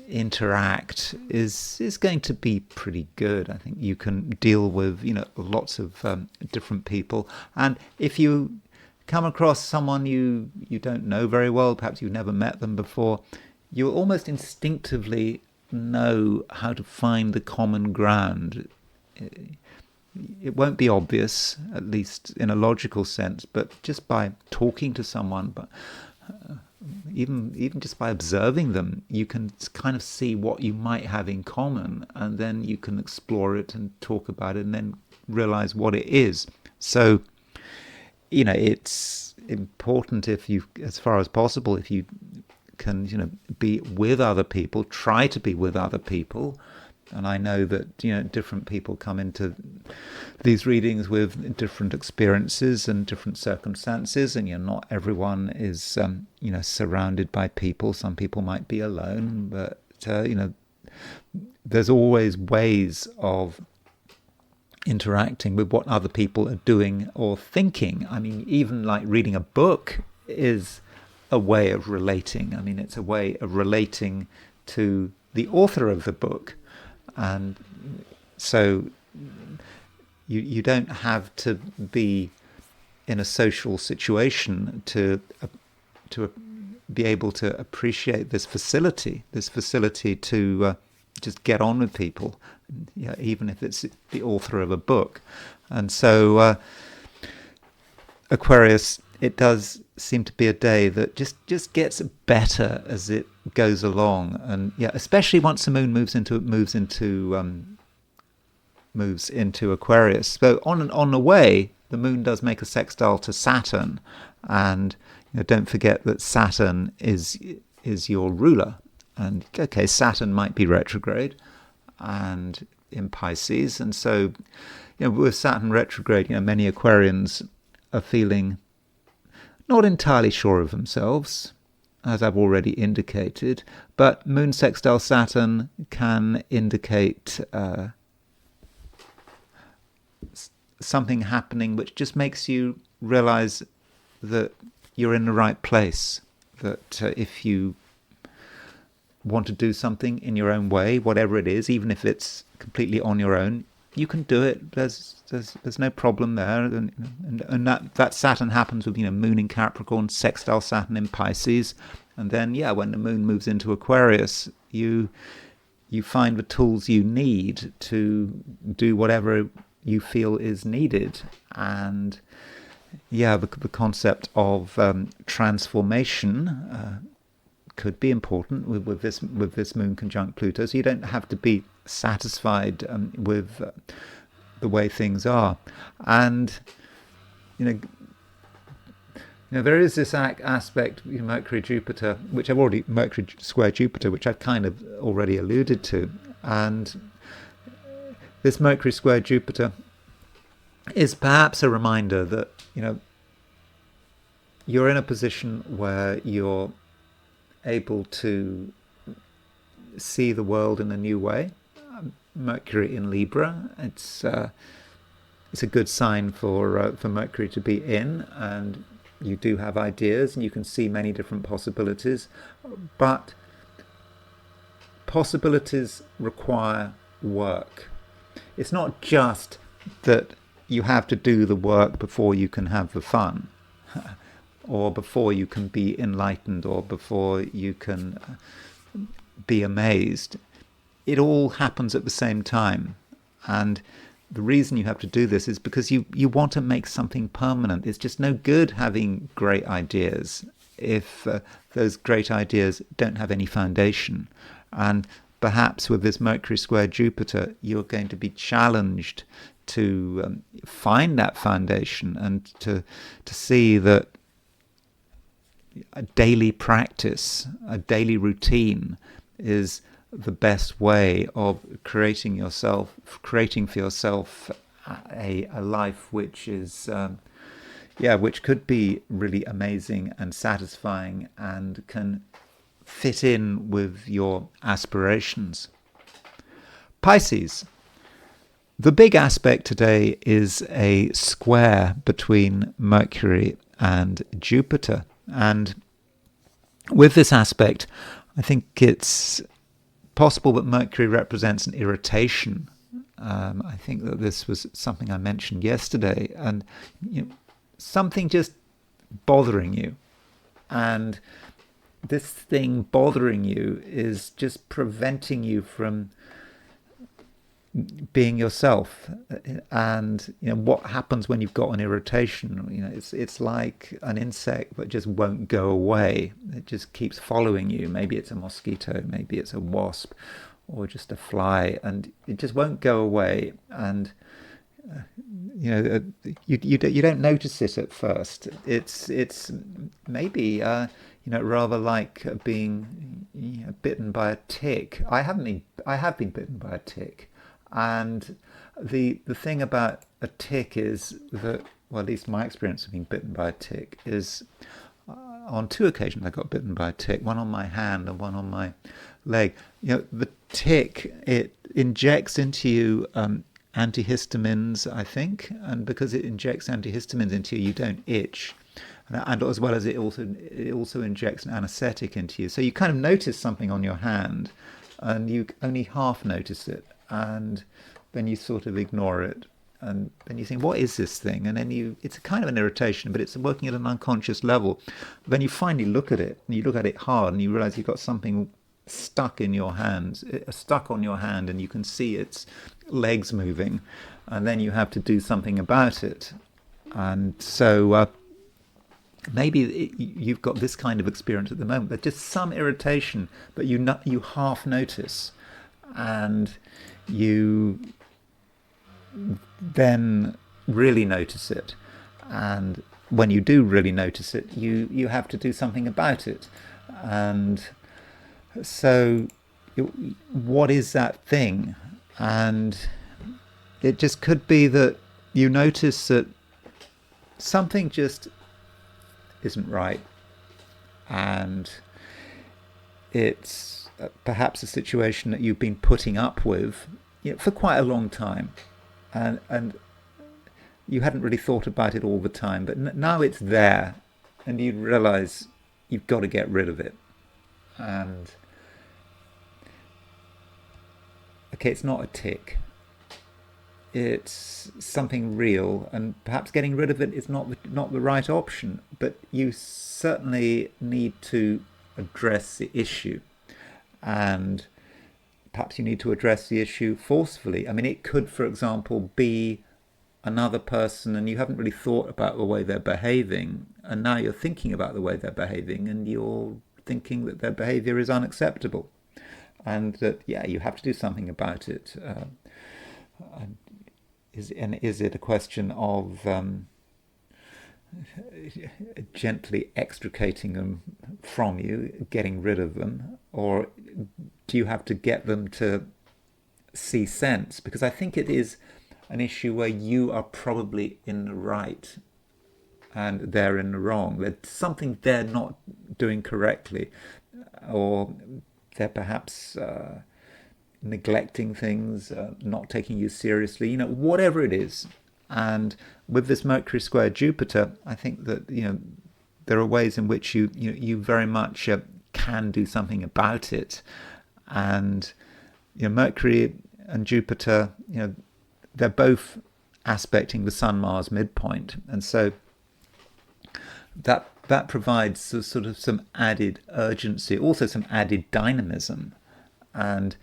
interact is going to be pretty good. I think you can deal with, lots of different people. And if you come across someone you don't know very well, perhaps you've never met them before, you'll almost instinctively know how to find the common ground. It won't be obvious, at least in a logical sense, but just by talking to someone, but even just by observing them, you can kind of see what you might have in common, and then you can explore it and talk about it, and then realize what it is. So it's important, if you, as far as possible, if you can be with other people, try to be with other people. And I know that different people come into these readings with different experiences and different circumstances, and not everyone is surrounded by people. Some people might be alone, but there's always ways of interacting with what other people are doing or thinking. I mean, even like reading a book is a way of relating. I mean, it's a way of relating to the author of the book. And so you don't have to be in a social situation to be able to appreciate this facility to just get on with people, even if it's the author of a book. And so Aquarius, it does seem to be a day that just gets better as it goes along, and especially once the moon moves into Aquarius. So on the way, the moon does make a sextile to Saturn, and don't forget that Saturn is your ruler. And okay, Saturn might be retrograde and in Pisces, and so with Saturn retrograde, many Aquarians are feeling not entirely sure of themselves, as I've already indicated, but moon sextile Saturn can indicate something happening which just makes you realize that you're in the right place, that if you want to do something in your own way, whatever it is, even if it's completely on your own, you can do it. There's no problem there, and that Saturn happens with moon in Capricorn, sextile Saturn in Pisces, and then when the moon moves into Aquarius, you find the tools you need to do whatever you feel is needed. And the concept of transformation could be important with this moon conjunct Pluto. So you don't have to be satisfied with the way things are. And there is this aspect, Mercury Jupiter, Mercury square Jupiter, which I've kind of already alluded to. And this Mercury square Jupiter is perhaps a reminder that, you're in a position where you're able to see the world in a new way. Mercury in Libra, it's a good sign for Mercury to be in, and you do have ideas and you can see many different possibilities, but possibilities require work. It's not just that you have to do the work before you can have the fun, or before you can be enlightened, or before you can be amazed. It all happens at the same time. And the reason you have to do this is because you want to make something permanent. It's just no good having great ideas if those great ideas don't have any foundation. And perhaps with this Mercury square Jupiter, you're going to be challenged to find that foundation, and to see that a daily practice, a daily routine is the best way of creating for yourself a life which is which could be really amazing and satisfying and can fit in with your aspirations. Pisces. The big aspect today is a square between Mercury and Jupiter. And with this aspect, I think it's possible that Mercury represents an irritation. I think that this was something I mentioned yesterday, and something just bothering you. And this thing bothering you is just preventing you from being yourself. And what happens when you've got an irritation? It's like an insect that just won't go away. It just keeps following you. Maybe it's a mosquito, maybe it's a wasp, or just a fly, and it just won't go away. And you don't notice it at first. It's maybe rather like being bitten by a tick. I have been bitten by a tick. And the thing about a tick is that, well, at least my experience of being bitten by a tick is, on 2 occasions I got bitten by a tick, one on my hand and one on my leg. The tick, it injects into you antihistamines, I think, and because it injects antihistamines into you, you don't itch. And as well as it also injects an anesthetic into you. So you kind of notice something on your hand, and you only half notice it. And then you sort of ignore it, and then you think, what is this thing? And then it's a kind of an irritation, but it's working at an unconscious level. Then you finally look at it, and you look at it hard, and you realize you've got something stuck on your hand, and you can see its legs moving, and then you have to do something about it. And so maybe you've got this kind of experience at the moment. There's just some irritation, but you half notice, and you then really notice it. And when you do really notice it, you have to do something about it. And so what is that thing? And it just could be that you notice that something just isn't right, and it's perhaps a situation that you've been putting up with for quite a long time, and you hadn't really thought about it all the time, but now it's there, and you realize you've got to get rid of it. And okay, it's not a tick, it's something real, and perhaps getting rid of it is not the right option, but you certainly need to address the issue. And perhaps you need to address the issue forcefully. I mean, it could, for example, be another person, and you haven't really thought about the way they're behaving, and now you're thinking about the way they're behaving, and you're thinking that their behavior is unacceptable, and that, yeah, you have to do something about it. Is it a question of gently extricating them from you, getting rid of them, or do you have to get them to see sense? Because I think it is an issue where you are probably in the right and they're in the wrong. There's something they're not doing correctly, or they're perhaps neglecting things, not taking you seriously, whatever it is. And with this Mercury square Jupiter, I think that there are ways in which you very much can do something about it. And Mercury and Jupiter, they're both aspecting the Sun-Mars midpoint, and so that provides sort of some added urgency, also some added dynamism, and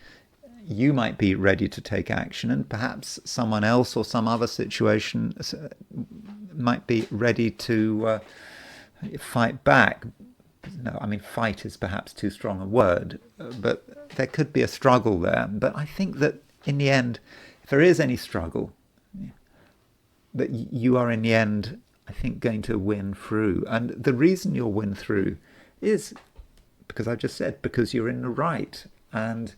you might be ready to take action, and perhaps someone else or some other situation might be ready to fight back. No, I mean, fight is perhaps too strong a word, but there could be a struggle there. But I think that in the end, if there is any struggle, that you are in the end, I think, going to win through. And the reason you'll win through is because I just said, because you're in the right, and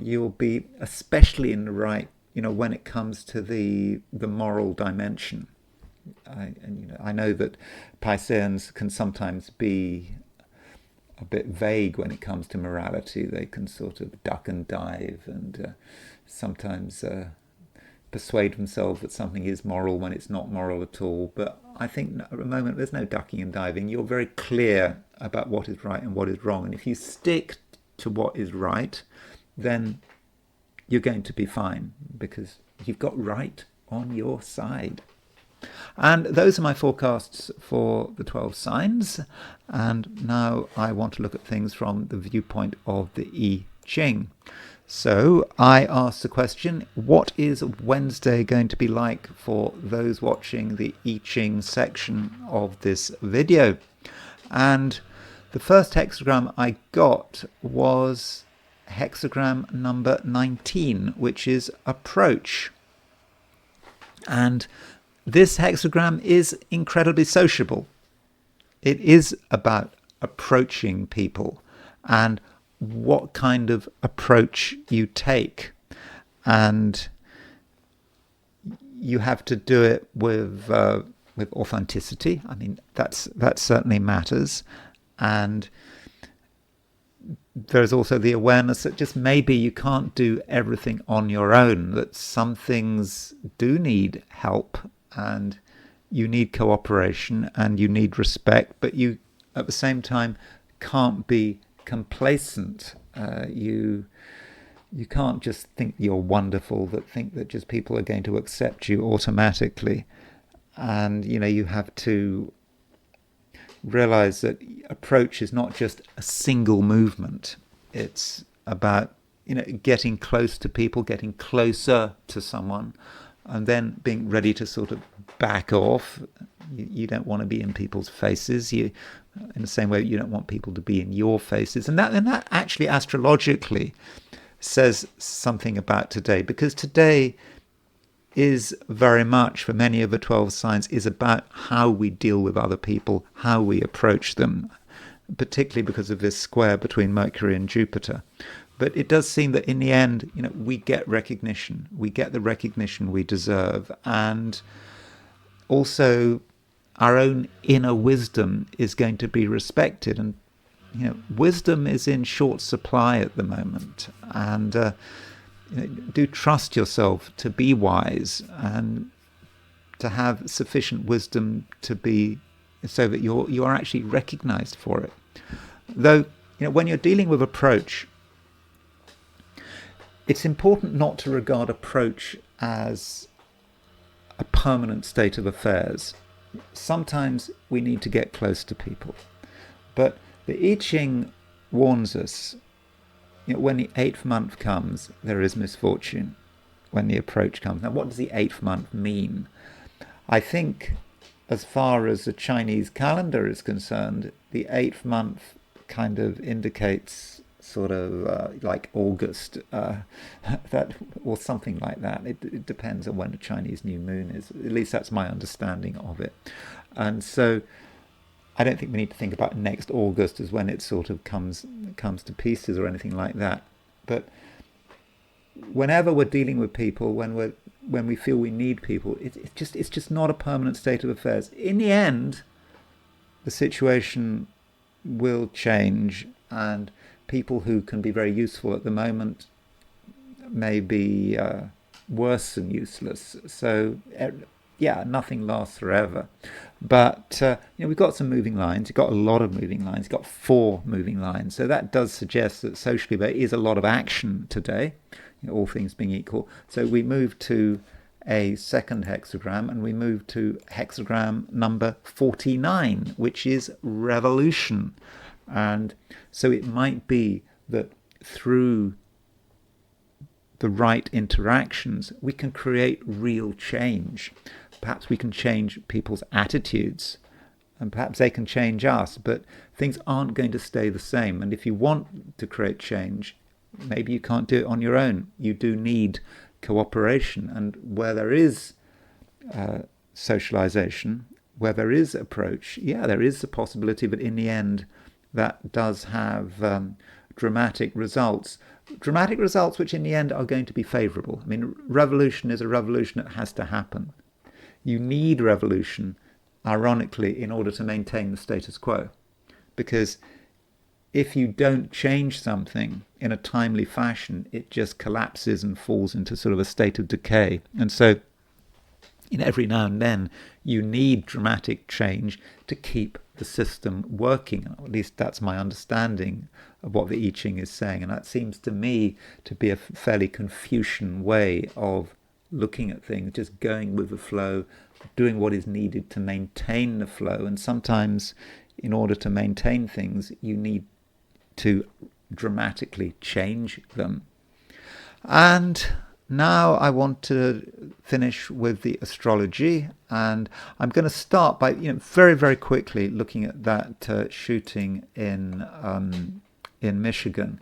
you'll be especially in the right, when it comes to the moral dimension. I know that Pisceans can sometimes be a bit vague when it comes to morality. They can sort of duck and dive, and sometimes persuade themselves that something is moral when it's not moral at all. But I think at the moment there's no ducking and diving. You're very clear about what is right and what is wrong, and if you stick to what is right, then you're going to be fine, because you've got right on your side. And those are my forecasts for the 12 signs. And now I want to look at things from the viewpoint of the I Ching. So I asked the question, what is Wednesday going to be like for those watching the I Ching section of this video? And the first hexagram I got was hexagram number 19, which is approach. And this hexagram is incredibly sociable. It is about approaching people and what kind of approach you take. And you have to do it with authenticity. I mean, that certainly matters. And there's also the awareness that just maybe you can't do everything on your own, that some things do need help, and you need cooperation and you need respect, but you at the same time can't be complacent. You can't just think you're wonderful, think that just people are going to accept you automatically. And you have to realize that approach is not just a single movement. It's about getting close to people, getting closer to someone, and then being ready to sort of back off. You don't want to be in people's faces. In the same way, you don't want people to be in your faces. And that actually astrologically says something about today, because today is very much, for many of the 12 signs, is about how we deal with other people, how we approach them, particularly because of this square between Mercury and Jupiter. But it does seem that in the end, we get recognition. We get the recognition we deserve. And also our own inner wisdom is going to be respected. And, wisdom is in short supply at the moment. And do trust yourself to be wise and to have sufficient wisdom to be, so that you are actually recognized for it. Though, when you're dealing with approach, it's important not to regard approach as a permanent state of affairs. Sometimes we need to get close to people. But the I Ching warns us, when the 8th month comes, there is misfortune when the approach comes. Now, what does the 8th month mean? I think, as far as the Chinese calendar is concerned, the 8th month kind of indicates sort of like August, that, or something like that. It depends on when the Chinese New Moon is. At least that's my understanding of it. And so I don't think we need to think about next August as when it sort of comes to pieces or anything like that. But whenever we're dealing with people, when we feel we need people, it's just not a permanent state of affairs. In the end, the situation will change, and people who can be very useful at the moment may be worse than useless. So yeah, nothing lasts forever. But we've got some moving lines. We've got a lot of moving lines. We've got 4 moving lines. So that does suggest that socially there is a lot of action today, all things being equal. So we move to a second hexagram, and we move to hexagram number 49, which is revolution. And so it might be that through the right interactions, we can create real change. Perhaps we can change people's attitudes, and perhaps they can change us, but things aren't going to stay the same. And if you want to create change, maybe you can't do it on your own. You do need cooperation. And where there is socialization, where there is approach, yeah, there is the possibility that in the end that does have dramatic results. Dramatic results which in the end are going to be favourable. I mean, revolution is a revolution that has to happen. You need revolution, ironically, in order to maintain the status quo. Because if you don't change something in a timely fashion, it just collapses and falls into sort of a state of decay. And so, every now and then, you need dramatic change to keep the system working. At least that's my understanding of what the I Ching is saying. And that seems to me to be a fairly Confucian way of looking at things, just going with the flow, doing what is needed to maintain the flow. And sometimes, in order to maintain things, you need to dramatically change them. And now I want to finish with the astrology, and I'm going to start by very, very quickly looking at that shooting in Michigan.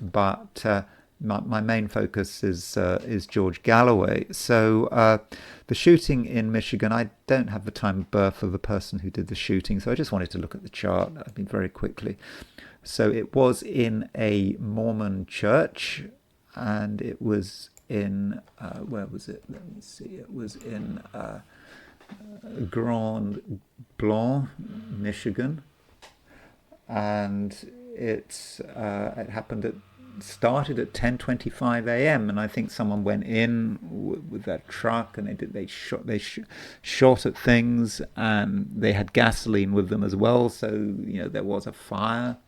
But my main focus is George Galloway. So the shooting in Michigan, I don't have the time of birth of the person who did the shooting, so I just wanted to look at the chart. I mean, very quickly. So it was in a Mormon church, and it was in, where was it? Let me see. It was in Grand Blanc, Michigan. And it started at 10:25 a.m. and I think someone went in with their truck, and they shot at things, and they had gasoline with them as well. So there was a fire,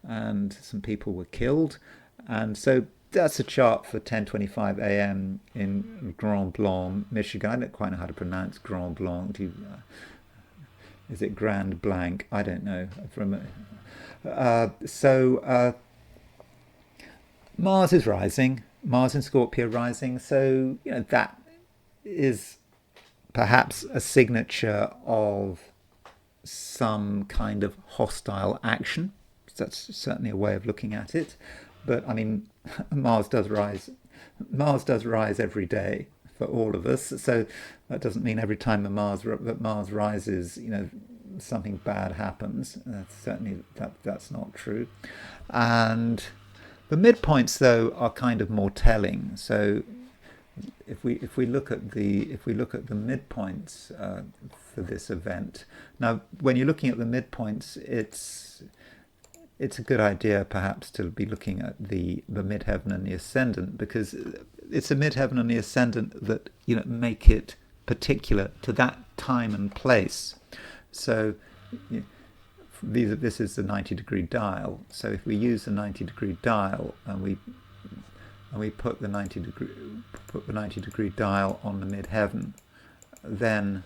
and some people were killed. And so that's a chart for 10:25 a.m. in Grand Blanc, Michigan. I don't quite know how to pronounce Grand Blanc. Is it Grand Blanc? I don't know. Mars is rising. Mars in Scorpio rising. So that is perhaps a signature of some kind of hostile action. That's certainly a way of looking at it. But I mean, Mars does rise. Mars does rise every day for all of us. So that doesn't mean every time that Mars rises, something bad happens. Certainly, that's not true. And the midpoints, though, are kind of more telling. So if we look at the midpoints for this event, now when you're looking at the midpoints, it's a good idea perhaps to be looking at the midheaven and the ascendant, because it's the midheaven and the ascendant that make it particular to that time and place. So this is the 90-degree dial. So if we use the 90-degree dial and we put the 90-degree dial on the midheaven, then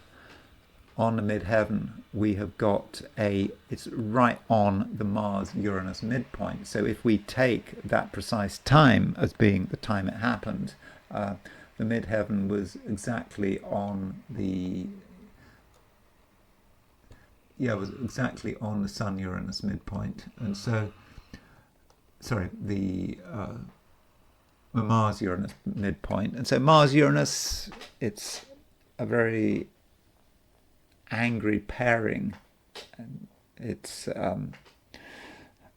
on the midheaven we have got it's right on the Mars-Uranus midpoint. So if we take that precise time as being the time it happened, the midheaven was exactly on the was exactly on the Sun-Uranus midpoint. And so, sorry, the Mars-Uranus midpoint. And so Mars-Uranus, it's a very angry pairing. And it's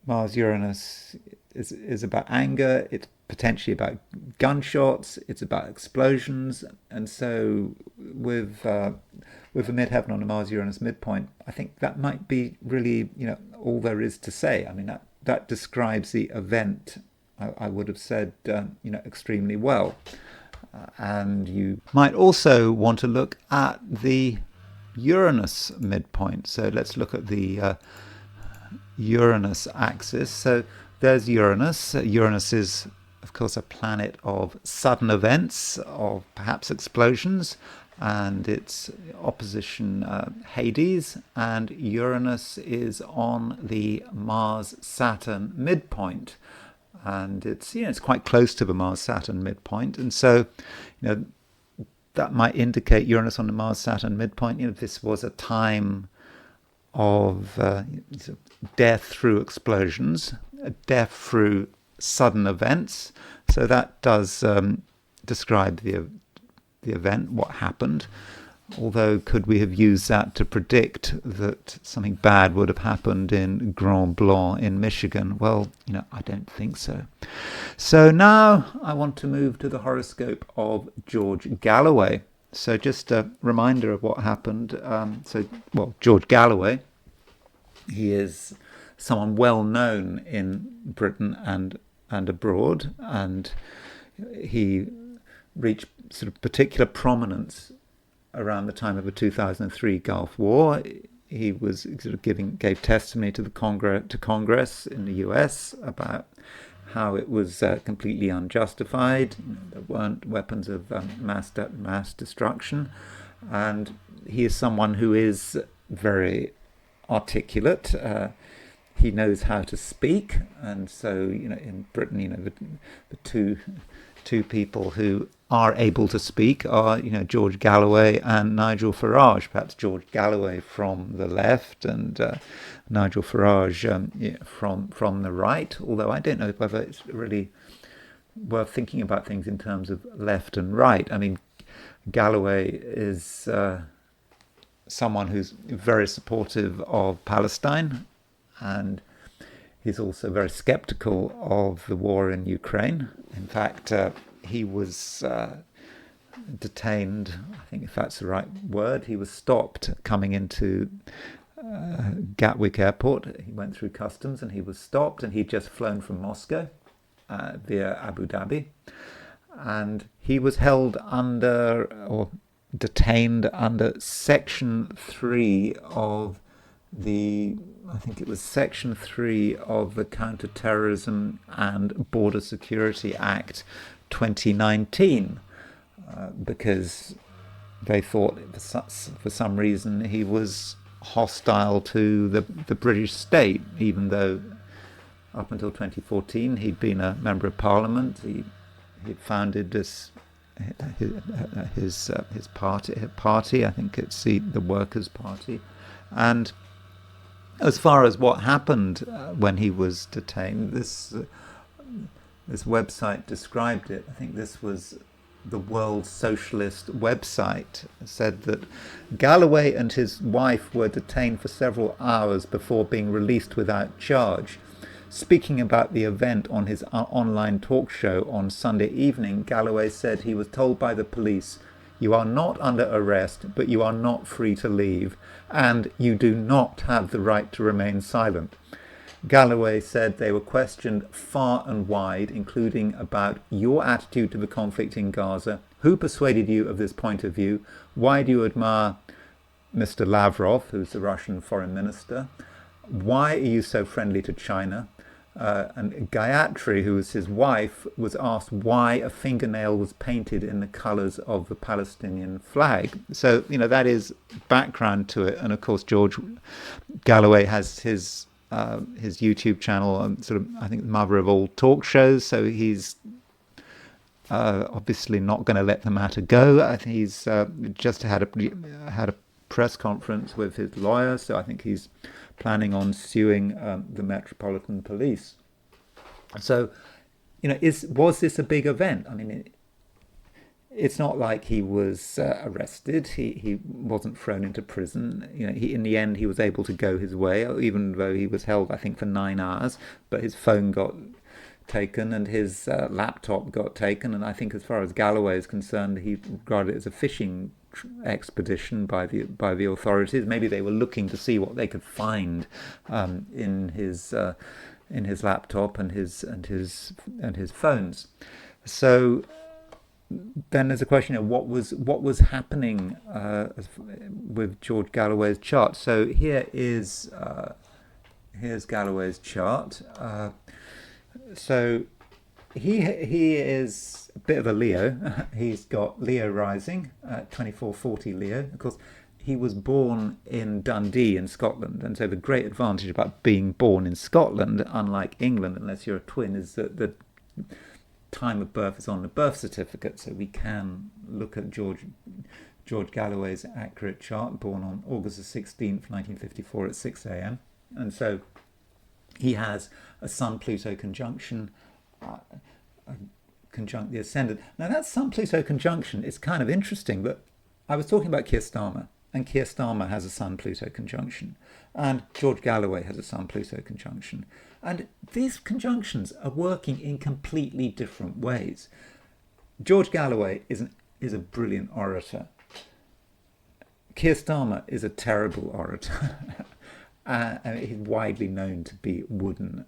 Mars-Uranus is about anger. It's potentially about gunshots. It's about explosions. And so with a midheaven on a Mars-Uranus midpoint, I think that might be really, all there is to say. I mean, that describes the event, I would have said, extremely well. And you might also want to look at the Uranus midpoint. So let's look at the Uranus axis. So there's Uranus. Uranus is, of course, a planet of sudden events, of perhaps explosions, and its opposition Hades. And Uranus is on the Mars-Saturn midpoint. And it's quite close to the Mars-Saturn midpoint. And so, that might indicate Uranus on the Mars-Saturn midpoint. This was a time of death through explosions, death through sudden events. So that does describe the event, what happened. Although, could we have used that to predict that something bad would have happened in Grand Blanc in Michigan? Well, I don't think so. So now I want to move to the horoscope of George Galloway. So just a reminder of what happened. George Galloway, he is someone well known in Britain and abroad, and he reached sort of particular prominence around the time of the 2003 Gulf War. He was sort of gave testimony to the Congress in the US about how it was completely unjustified. There weren't weapons of mass destruction, and he is someone who is very articulate. He knows how to speak, and so in Britain, the two people who are able to speak are George Galloway and Nigel Farage. Perhaps George Galloway from the left and Nigel Farage from the right. Although I don't know whether it's really worth thinking about things in terms of left and right. I mean, Galloway is someone who's very supportive of Palestine, and he's also very skeptical of the war in Ukraine. In fact, he was detained, I think if that's the right word. He was stopped coming into Gatwick Airport. He went through customs and he was stopped, and he'd just flown from Moscow via Abu Dhabi. And he was held under, or detained under Section 3 of Section 3 of the Counterterrorism and Border Security Act 2019, because they thought for some reason he was hostile to the British state, even though up until 2014 he'd been a member of Parliament. He'd founded his party. I think it's the Workers' Party. And as far as what happened when he was detained, this website described it. I think this was the World Socialist website. It said that Galloway and his wife were detained for several hours before being released without charge. Speaking about the event on his online talk show on Sunday evening, Galloway said he was told by the police, "You are not under arrest, but you are not free to leave, and you do not have the right to remain silent." Galloway said they were questioned far and wide, including about your attitude to the conflict in Gaza, who persuaded you of this point of view, why do you admire Mr. Lavrov, who's the Russian foreign minister, why are you so friendly to China? And Gayatri, who was his wife, was asked why a fingernail was painted in the colours of the Palestinian flag. So, that is background to it. And of course, George Galloway has his YouTube channel, sort of, I think, the mother of all talk shows. So he's obviously not going to let the matter go. I think he's just had a press conference with his lawyer, so I think he's planning on suing the Metropolitan Police. So, was this a big event? I mean, it's not like he was arrested. He wasn't thrown into prison. In the end, he was able to go his way, even though he was held, I think, for 9 hours. But his phone got taken and his laptop got taken. And I think, as far as Galloway is concerned, he regarded it as a fishing expedition by the authorities. Maybe they were looking to see what they could find in his laptop and his phones. So then there's a question of what was happening with George Galloway's chart. So here's Galloway's chart. So he is a bit of a Leo. He's got Leo rising, 2440 Leo. Of course, he was born in Dundee in Scotland, and so the great advantage about being born in Scotland, unlike England, unless you're a twin, is that the time of birth is on the birth certificate. So we can look at George Galloway's accurate chart, born on August the 16th, 1954 at 6 a.m. And so he has a Sun-Pluto conjunction, conjunct the ascendant. Now that Sun-Pluto conjunction is kind of interesting, but I was talking about Keir Starmer, and Keir Starmer has a Sun-Pluto conjunction, and George Galloway has a Sun-Pluto conjunction. And these conjunctions are working in completely different ways. George Galloway is a brilliant orator. Keir Starmer is a terrible orator. And he's widely known to be wooden,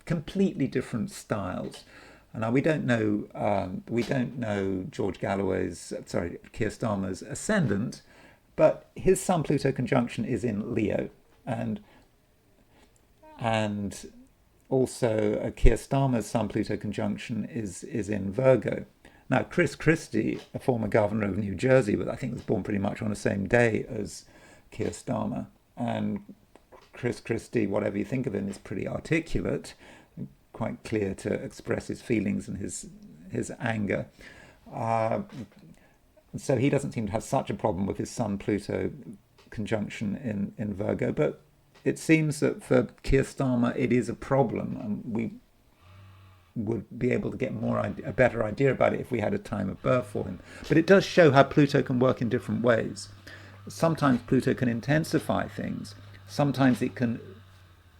completely different styles. And now we don't know Keir Starmer's ascendant, but his Sun-Pluto conjunction is in Leo, and also Keir Starmer's Sun-Pluto conjunction is in Virgo. Now, Chris Christie, a former governor of New Jersey, but I think was born pretty much on the same day as Keir Starmer. And Chris Christie, whatever you think of him, is pretty articulate, quite clear to express his feelings and his anger. So he doesn't seem to have such a problem with his Sun-Pluto conjunction in Virgo. But it seems that for Keir Starmer, it is a problem, and we would be able to get a better idea about it if we had a time of birth for him. But it does show how Pluto can work in different ways. Sometimes Pluto can intensify things. Sometimes it can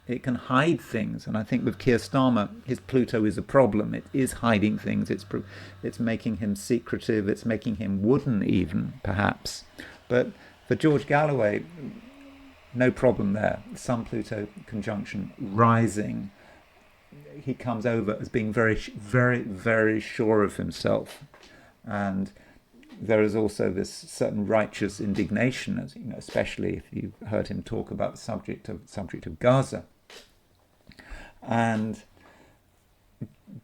hide things. And I think with Keir Starmer, his Pluto is a problem. It is hiding things. It's making him secretive. It's making him wooden even, perhaps. But for George Galloway, no problem there. Sun-Pluto conjunction rising. He comes over as being very, very, very sure of himself. And there is also this certain righteous indignation, as especially if you heard him talk about the subject of Gaza. And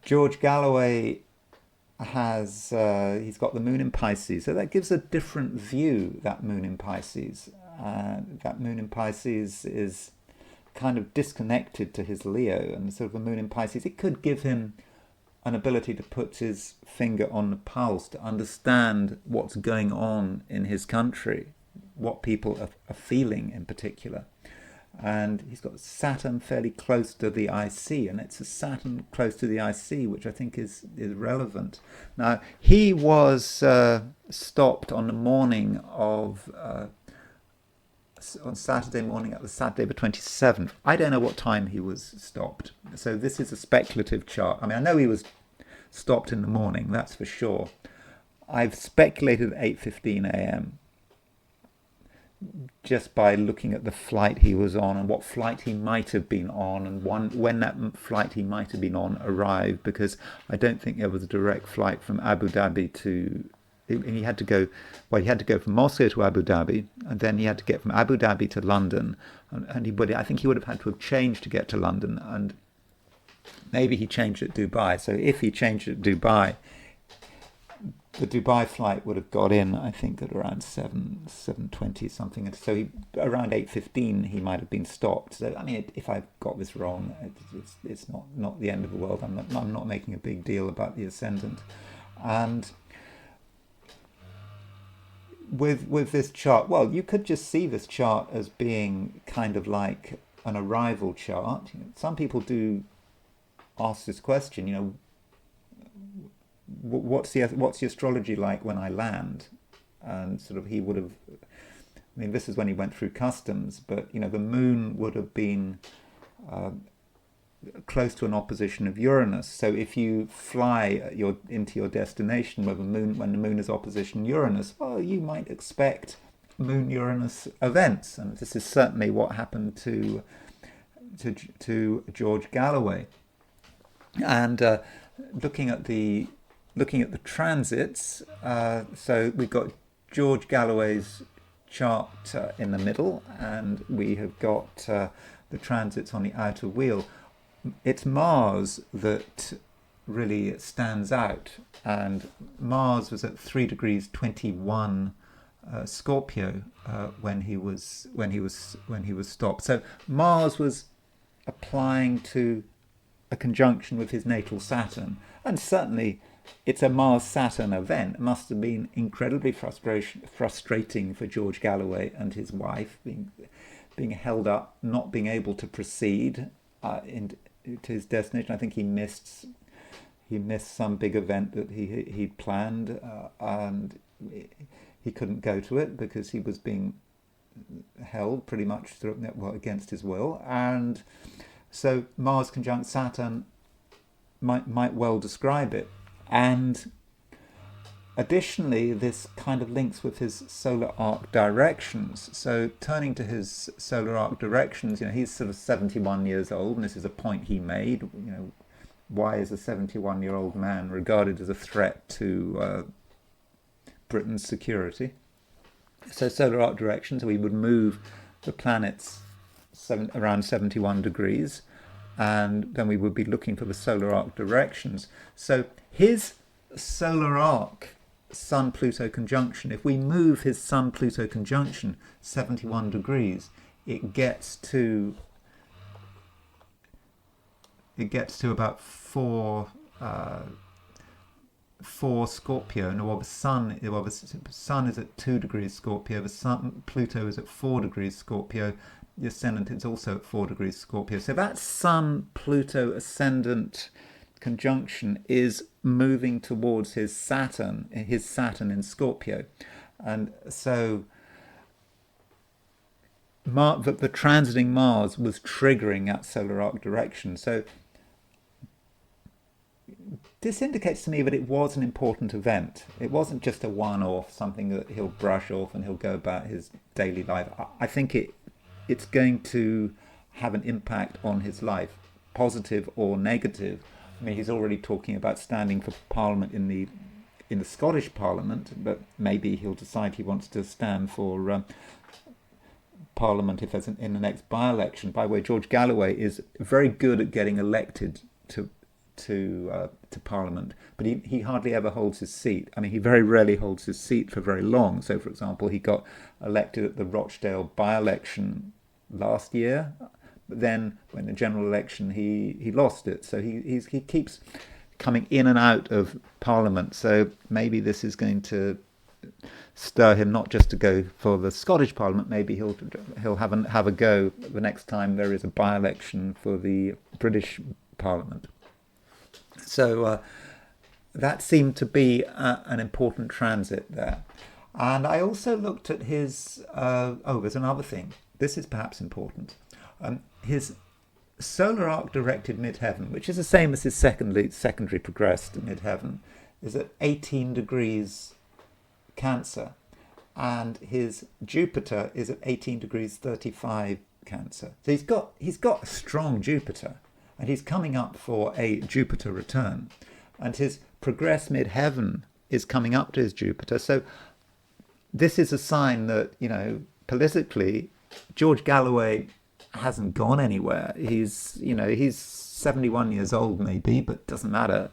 George Galloway he's got the moon in Pisces, so that gives a different view. That moon in Pisces, is kind of disconnected to his Leo, and sort of a moon in Pisces, it could give him an ability to put his finger on the pulse, to understand what's going on in his country, what people are feeling in particular. And he's got Saturn fairly close to the IC, and it's a Saturn close to the IC, which I think is relevant. Now, he was stopped on the morning of on Saturday morning, at the Saturday the 27th. I don't know what time he was stopped. So this is a speculative chart. I mean, I know he was stopped in the morning, that's for sure. I've speculated 8:15 a.m. just by looking at the flight he was on and what flight he might have been on, and when that flight he might have been on arrived, because I don't think there was a direct flight from Abu Dhabi to... He had to go from Moscow to Abu Dhabi, and then he had to get from Abu Dhabi to London, and I think he would have had to have changed to get to London, and maybe he changed at Dubai. So if he changed at Dubai, the Dubai flight would have got in, I think, at around 7:20 something, and so around 8:15 he might have been stopped. So I mean, if I've got this wrong, it's not the end of the world. I'm not making a big deal about the ascendant. And with this chart, well, you could just see this chart as being kind of like an arrival chart. Some people do ask this question, what's the astrology like when I land? And sort of he would have, I mean, this is when he went through customs, but the moon would have been close to an opposition of Uranus. So if you fly into your destination when the moon is opposition Uranus, well, you might expect Moon-Uranus events, and this is certainly what happened to George Galloway. And looking at the transits, so we've got George Galloway's chart in the middle, and we have got the transits on the outer wheel. It's Mars that really stands out, and Mars was at 3 degrees 21 Scorpio when he was stopped. So Mars was applying to a conjunction with his natal Saturn, and certainly it's a Mars-Saturn event. It must have been incredibly frustrating for George Galloway and his wife, being held up, not being able to proceed to his destination. I think he missed some big event that he'd planned, and he couldn't go to it because he was being held pretty much against his will. And so Mars conjunct Saturn might well describe it. And additionally, this kind of links with his solar arc directions. So turning to his solar arc directions, he's sort of 71 years old, and this is a point he made. Why is a 71-year-old man regarded as a threat to Britain's security? So solar arc directions, we would move the planets around 71 degrees, and then we would be looking for the solar arc directions. So his solar arc Sun-Pluto conjunction, if we move his Sun-Pluto conjunction 71 degrees, it gets to about 4 Scorpio. No, the Sun is at 2 degrees Scorpio. Pluto is at 4 degrees Scorpio. The ascendant is also at 4 degrees Scorpio. So that Sun-Pluto ascendant conjunction is moving towards his Saturn in Scorpio. And so the transiting Mars was triggering that solar arc direction. So this indicates to me that it was an important event. It wasn't just a one-off, something that he'll brush off and he'll go about his daily life. I think it's going to have an impact on his life, positive or negative. I mean, he's already talking about standing for Parliament in the Scottish Parliament, but maybe he'll decide he wants to stand for Parliament if there's in the next by-election. By the way, George Galloway is very good at getting elected to Parliament, but he hardly ever holds his seat. I mean, he very rarely holds his seat for very long. So, for example, he got elected at the Rochdale by-election last year, but then when the general election he lost it. So he keeps coming in and out of Parliament. So maybe this is going to stir him not just to go for the Scottish Parliament. Maybe he'll have a go the next time there is a by-election for the British Parliament. So that seemed to be an important transit there. And I also looked at his... there's another thing. This is perhaps important. His solar arc directed midheaven, which is the same as his secondary progressed midheaven, is at 18 degrees Cancer. And his Jupiter is at 18 degrees 35 Cancer. So he's got a strong Jupiter. And he's coming up for a Jupiter return. And his progress midheaven is coming up to his Jupiter. So this is a sign that, politically, George Galloway hasn't gone anywhere. He's 71 years old maybe, but doesn't matter.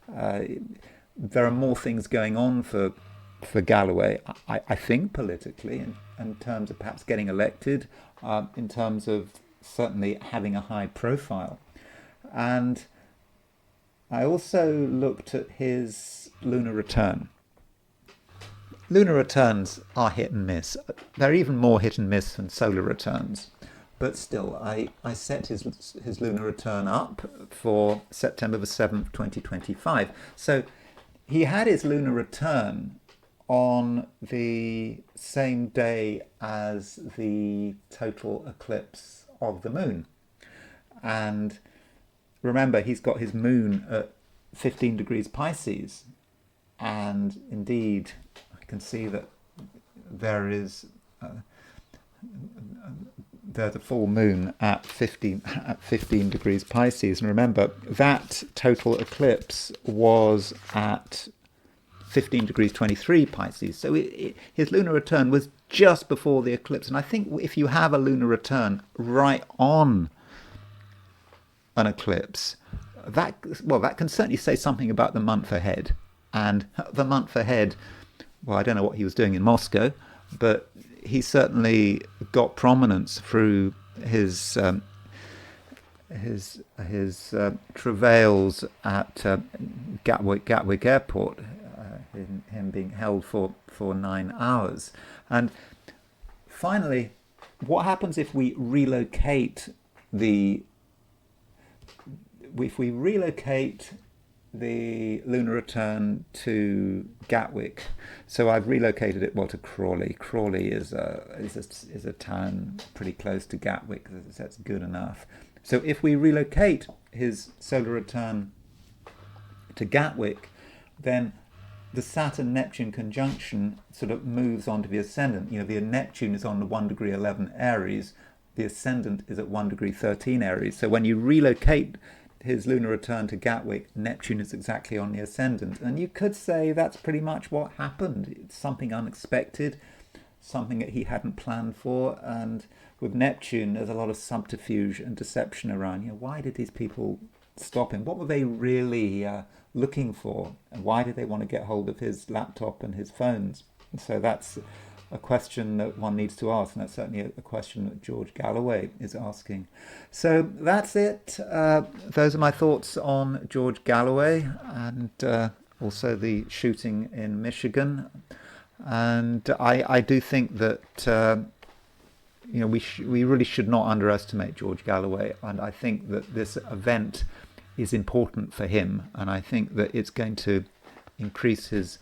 There are more things going on for Galloway, I think, politically, in terms of perhaps getting elected, in terms of certainly having a high profile. And I also looked at his lunar return. lunar returns are hit and miss. They're even more hit and miss than solar returns. But still, I set his lunar return up for September the 7th, 2025. So he had his lunar return on the same day as the total eclipse of the moon. And remember, he's got his moon at 15 degrees Pisces. And indeed, I can see that there is there's a full moon at 15 degrees Pisces. And remember, that total eclipse was at 15 degrees 23 Pisces. So his lunar return was just before the eclipse. And I think if you have a lunar return right on an eclipse, that can certainly say something about the month ahead. And the month ahead, well, I don't know what he was doing in Moscow, but he certainly got prominence through his travails at Gatwick Airport, him being held for 9 hours. And finally, what happens if we relocate the lunar return to Gatwick? So I've relocated it to Crawley. Crawley is a town pretty close to Gatwick. That's good enough. So if we relocate his solar return to Gatwick, then the Saturn-Neptune conjunction sort of moves on to the ascendant. The Neptune is on the 1 degree 11 Aries. The ascendant is at 1 degree 13 Aries. So when you relocate his lunar return to Gatwick, Neptune is exactly on the ascendant. And you could say that's pretty much what happened. It's something unexpected, something that he hadn't planned for. And with Neptune, there's a lot of subterfuge and deception around. Why did these people stop him? What were they really looking for? And why did they want to get hold of his laptop and his phones? And so that's a question that one needs to ask, and that's certainly a question that George Galloway is asking. So that's it. Those are my thoughts on George Galloway and also the shooting in Michigan. And I do think that we really should not underestimate George Galloway, and I think that this event is important for him, and I think that it's going to increase his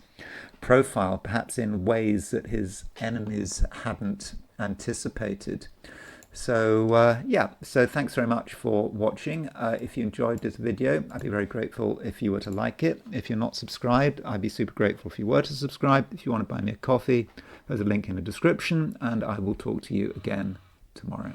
profile, perhaps in ways that his enemies hadn't anticipated. So so thanks very much for watching. If you enjoyed this video, I'd be very grateful if you were to like it. If you're not subscribed, I'd be super grateful if you were to subscribe. If you want to buy me a coffee, there's a link in the description, and I will talk to you again tomorrow.